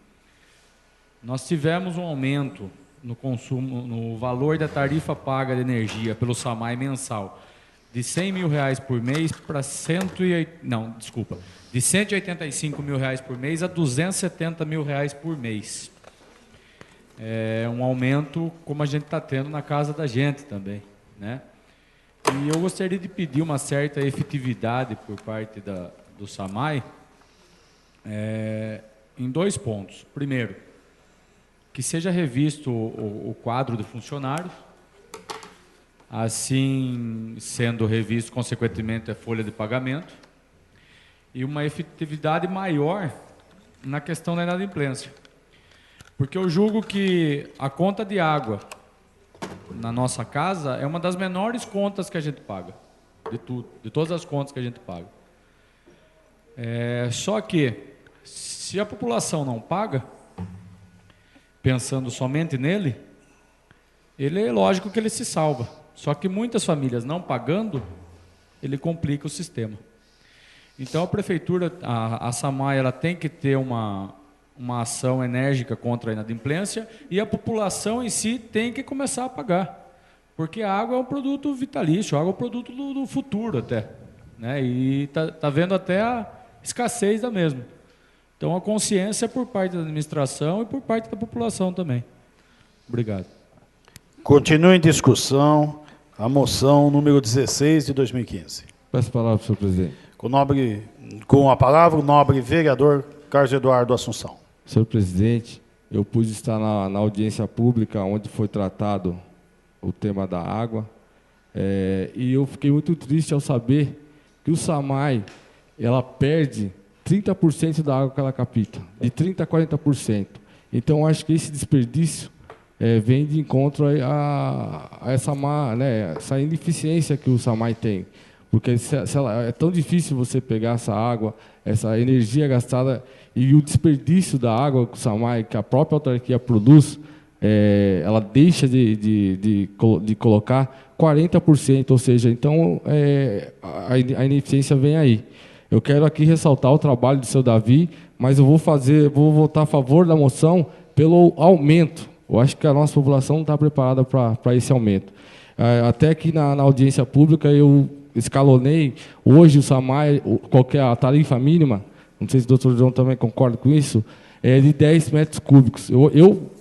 Nós tivemos um aumento no consumo, no valor da tarifa paga de energia pelo SAMAI mensal, de R$100 mil por mês para de R$185 mil por mês a R$270 mil por mês. É um aumento como a gente está tendo na casa da gente também, né? E eu gostaria de pedir uma certa efetividade por parte do SAMAI em 2 pontos. Primeiro, que seja revisto o quadro de funcionários, assim sendo revisto, consequentemente, a folha de pagamento, e uma efetividade maior na questão da inadimplência. Porque eu julgo que a conta de água na nossa casa é uma das menores contas que a gente paga, de todas as contas que a gente paga. Só que, se a população não paga, pensando somente nele, ele é lógico que ele se salva. Só que muitas famílias não pagando, ele complica o sistema. Então a prefeitura, a SAMAI, ela tem que ter uma ação enérgica contra a inadimplência, e a população em si tem que começar a pagar. Porque a água é um produto vitalício, a água é um produto do futuro até, né? E está vendo até a escassez da mesma. Então a consciência é por parte da administração e por parte da população também. Obrigado. Continua em discussão a moção número 16 de 2015. Peço a palavra, senhor presidente. Com a palavra, o nobre vereador Carlos Eduardo Assunção. Senhor presidente, eu pude estar na audiência pública onde foi tratado o tema da água, e eu fiquei muito triste ao saber que o SAMAI, ela perde 30% da água que ela capta, de 30% a 40%. Então, eu acho que esse desperdício vem de encontro a essa ineficiência que o SAMAI tem. Porque é tão difícil você pegar essa água, essa energia gastada, e o desperdício da água que o SAMAI, que a própria autarquia produz, ela deixa de colocar 40%, ou seja, então a ineficiência vem aí. Eu quero aqui ressaltar o trabalho do seu Davi, mas eu vou votar a favor da moção pelo aumento. Eu acho que a nossa população não está preparada para esse aumento. Até que na audiência pública eu escalonei, hoje o SAMAI, a tarifa mínima, não sei se o doutor João também concorda com isso, é de 10 metros cúbicos. Eu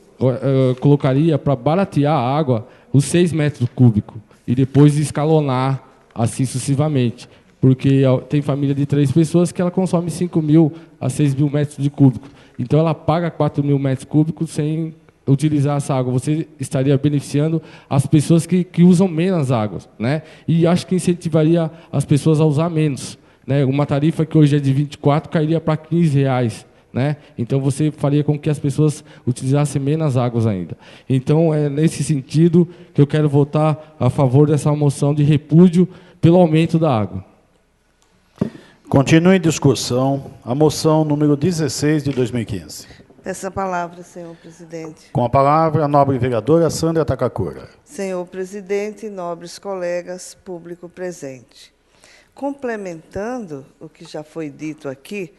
colocaria para baratear a água os 6 metros cúbicos e depois escalonar assim sucessivamente. Porque tem família de 3 pessoas que ela consome 5.000 a 6.000 metros de cúbico. Então ela paga 4.000 metros cúbicos sem utilizar essa água. Você estaria beneficiando as pessoas que usam menos águas, né? E acho que incentivaria as pessoas a usar menos, né? Uma tarifa que hoje é de 24 cairia para R$15, né? Então você faria com que as pessoas utilizassem menos águas ainda. Então é nesse sentido que eu quero votar a favor dessa moção de repúdio pelo aumento da água. Continua em discussão a moção número 16 de 2015. Peço a palavra, senhor presidente. Com a palavra, a nobre vereadora Sandra Takakura. Senhor presidente, nobres colegas, público presente. Complementando o que já foi dito aqui,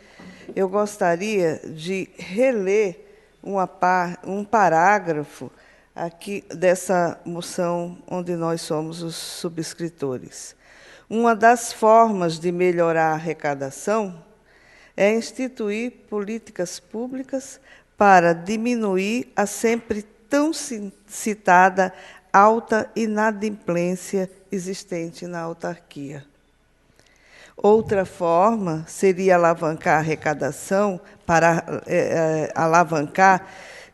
eu gostaria de reler um parágrafo aqui dessa moção onde nós somos os subscritores. Uma das formas de melhorar a arrecadação é instituir políticas públicas para diminuir a sempre tão citada alta inadimplência existente na autarquia. Outra forma seria alavancar a arrecadação,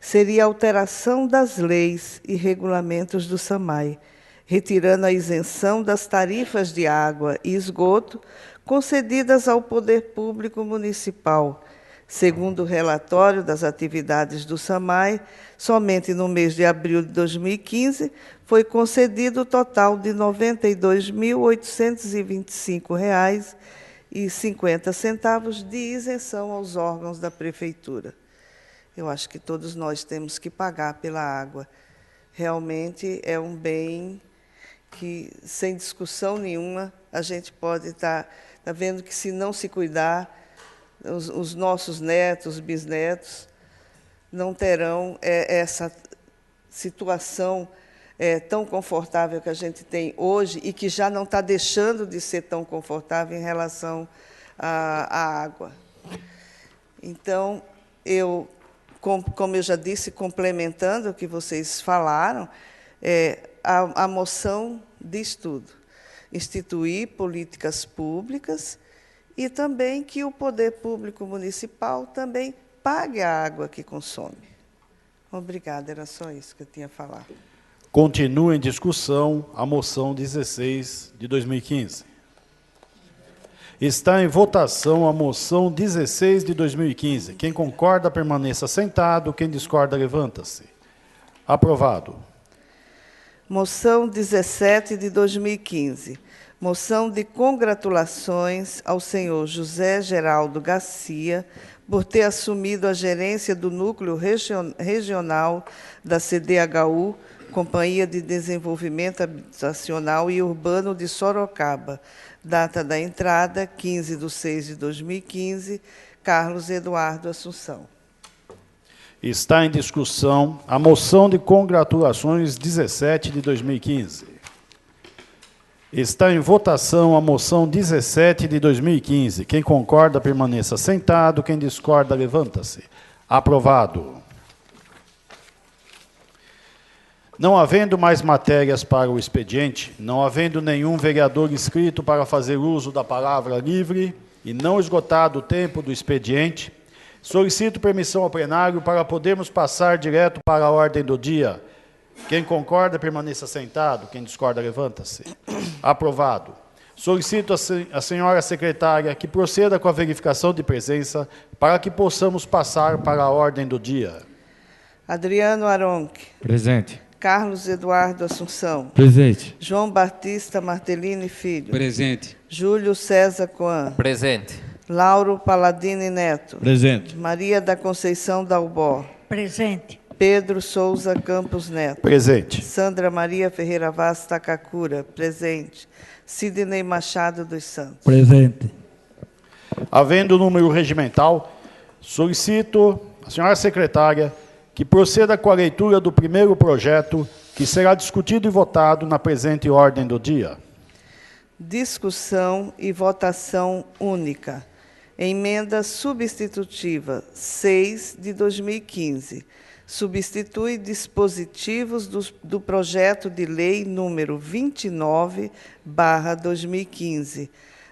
seria a alteração das leis e regulamentos do SAMAI, retirando a isenção das tarifas de água e esgoto concedidas ao Poder Público Municipal. Segundo o relatório das atividades do SAMAI, somente no mês de abril de 2015 foi concedido o total de R$ 92.825 R$ 50 de isenção aos órgãos da Prefeitura. Eu acho que todos nós temos que pagar pela água. Realmente é um bem que, sem discussão nenhuma, a gente pode estar vendo que, se não se cuidar, os nossos netos, bisnetos, não terão essa situação tão confortável que a gente tem hoje e que já não está deixando de ser tão confortável em relação à água. Então, como eu já disse, complementando o que vocês falaram, a moção diz tudo: instituir políticas públicas e também que o poder público municipal também pague a água que consome. Obrigada, era só isso que eu tinha a falar. Continua em discussão a moção 16 de 2015. Está em votação a moção 16 de 2015. Quem concorda, permaneça sentado. Quem discorda, levanta-se. Aprovado. Moção 17 de 2015. Moção de congratulações ao senhor José Geraldo Garcia por ter assumido a gerência do Núcleo Regional da CDHU, Companhia de Desenvolvimento Habitacional e Urbano de Sorocaba. Data da entrada, 15/6/2015, Carlos Eduardo Assunção. Está em discussão a moção de congratulações 17 de 2015. Está em votação a moção 17 de 2015. Quem concorda, permaneça sentado. Quem discorda, levanta-se. Aprovado. Não havendo mais matérias para o expediente, não havendo nenhum vereador inscrito para fazer uso da palavra livre e não esgotado o tempo do expediente, solicito permissão ao plenário para podermos passar direto para a ordem do dia. Quem concorda, permaneça sentado. Quem discorda, levanta-se. Aprovado. Solicito a senhora secretária que proceda com a verificação de presença para que possamos passar para a ordem do dia. Adriano Aronque. Presente. Carlos Eduardo Assunção. Presente. João Batista Martellini Filho. Presente. Júlio César Coan. Presente. Lauro Paladini Neto. Presente. Maria da Conceição Dalbó. Presente. Pedro Souza Campos Neto. Presente. Sandra Maria Ferreira Vaz Takakura. Presente. Sidney Machado dos Santos. Presente. Havendo número regimental, solicito a senhora secretária que proceda com a leitura do primeiro projeto, que será discutido e votado na presente ordem do dia. Discussão e votação única. Emenda substitutiva 6 de 2015. Substitui dispositivos do projeto de lei número 29/2015.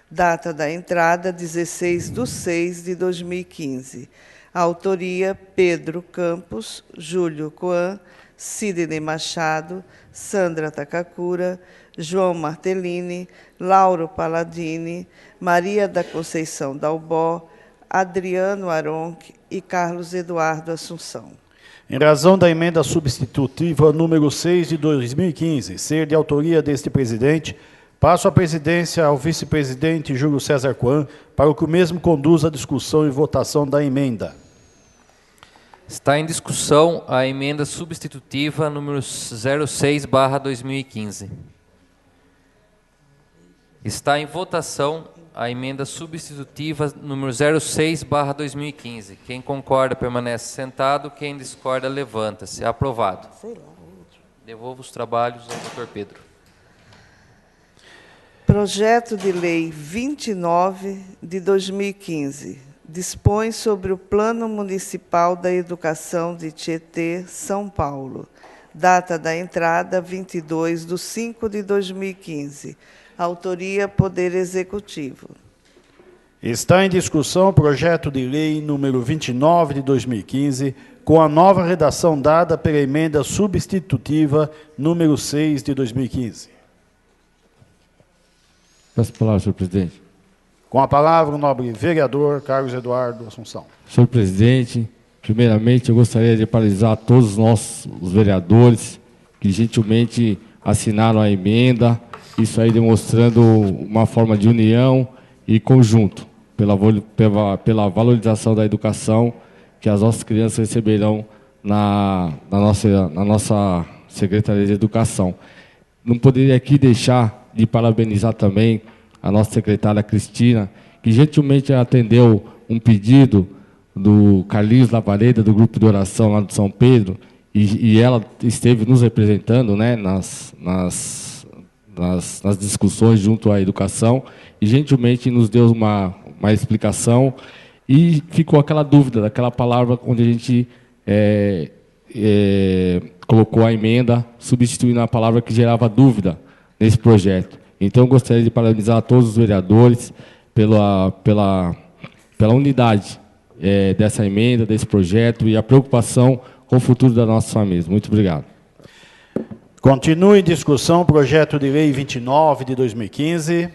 Data da entrada, 16/6 de 2015. Autoria: Pedro Campos, Júlio Coan, Sidney Machado, Sandra Takakura, João Martellini, Lauro Paladini, Maria da Conceição Dalbó, Adriano Aronque e Carlos Eduardo Assunção. Em razão da emenda substitutiva número 6 de 2015, ser de autoria deste presidente, passo a presidência ao vice-presidente Júlio César Coan, para que o mesmo conduza a discussão e votação da emenda. Está em discussão a emenda substitutiva número 06/2015. Está em votação a emenda substitutiva número 06/2015. Quem concorda, permanece sentado. Quem discorda, levanta-se. Aprovado. Devolvo os trabalhos ao Dr. Pedro. Projeto de Lei 29 de 2015. Dispõe sobre o Plano Municipal da Educação de Tietê, São Paulo. Data da entrada, 22/5 de 2015. Autoria: Poder Executivo. Está em discussão o projeto de lei número 29 de 2015, com a nova redação dada pela emenda substitutiva número 6 de 2015. Peço a palavra, senhor presidente. Com a palavra, o nobre vereador Carlos Eduardo Assunção. Senhor presidente, primeiramente eu gostaria de parabenizar a todos nós, os vereadores, que gentilmente assinaram a emenda, isso aí demonstrando uma forma de união e conjunto, pela valorização da educação que as nossas crianças receberão na nossa Secretaria de Educação. Não poderia aqui deixar de parabenizar também a nossa secretária Cristina, que gentilmente atendeu um pedido do Carlinhos Lavareda, do grupo de oração lá de São Pedro, e ela esteve nos representando, né, nas discussões junto à educação, e gentilmente nos deu uma explicação, e ficou aquela dúvida, daquela palavra onde a gente colocou a emenda, substituindo a palavra que gerava dúvida nesse projeto. Então, eu gostaria de parabenizar a todos os vereadores pela unidade dessa emenda, desse projeto, e a preocupação com o futuro das nossas famílias. Muito obrigado. Continue em discussão o projeto de lei 29 de 2015.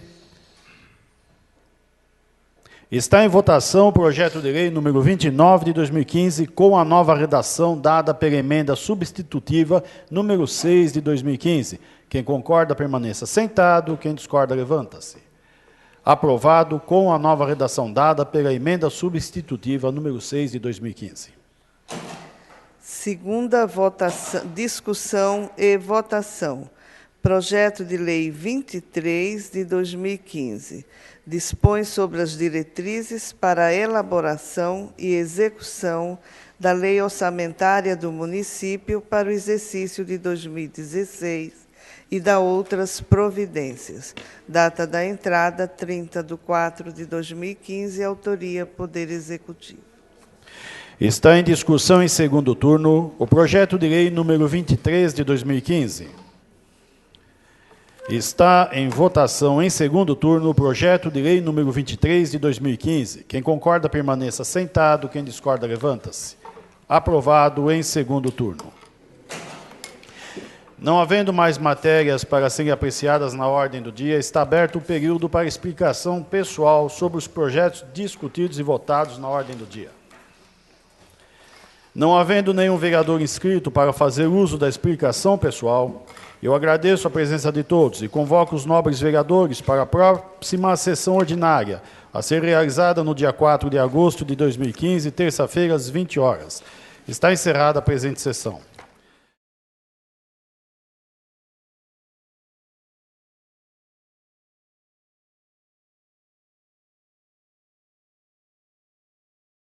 Está em votação o projeto de lei número 29 de 2015, com a nova redação dada pela emenda substitutiva número 6 de 2015. Quem concorda, permaneça sentado. Quem discorda, levanta-se. Aprovado com a nova redação dada pela emenda substitutiva número 6 de 2015. Segunda votação, discussão e votação. Projeto de Lei 23 de 2015. Dispõe sobre as diretrizes para a elaboração e execução da Lei Orçamentária do Município para o exercício de 2016 e da outras providências. Data da entrada, 30/4/2015, autoria Poder Executivo. Está em discussão em segundo turno o projeto de lei número 23 de 2015. Está em votação em segundo turno o projeto de lei número 23 de 2015. Quem concorda, permaneça sentado. Quem discorda, levanta-se. Aprovado em segundo turno. Não havendo mais matérias para serem apreciadas na ordem do dia, está aberto o período para explicação pessoal sobre os projetos discutidos e votados na ordem do dia. Não havendo nenhum vereador inscrito para fazer uso da explicação pessoal, eu agradeço a presença de todos e convoco os nobres vereadores para a próxima sessão ordinária, a ser realizada no dia 4 de agosto de 2015, terça-feira, às 20 horas. Está encerrada a presente sessão.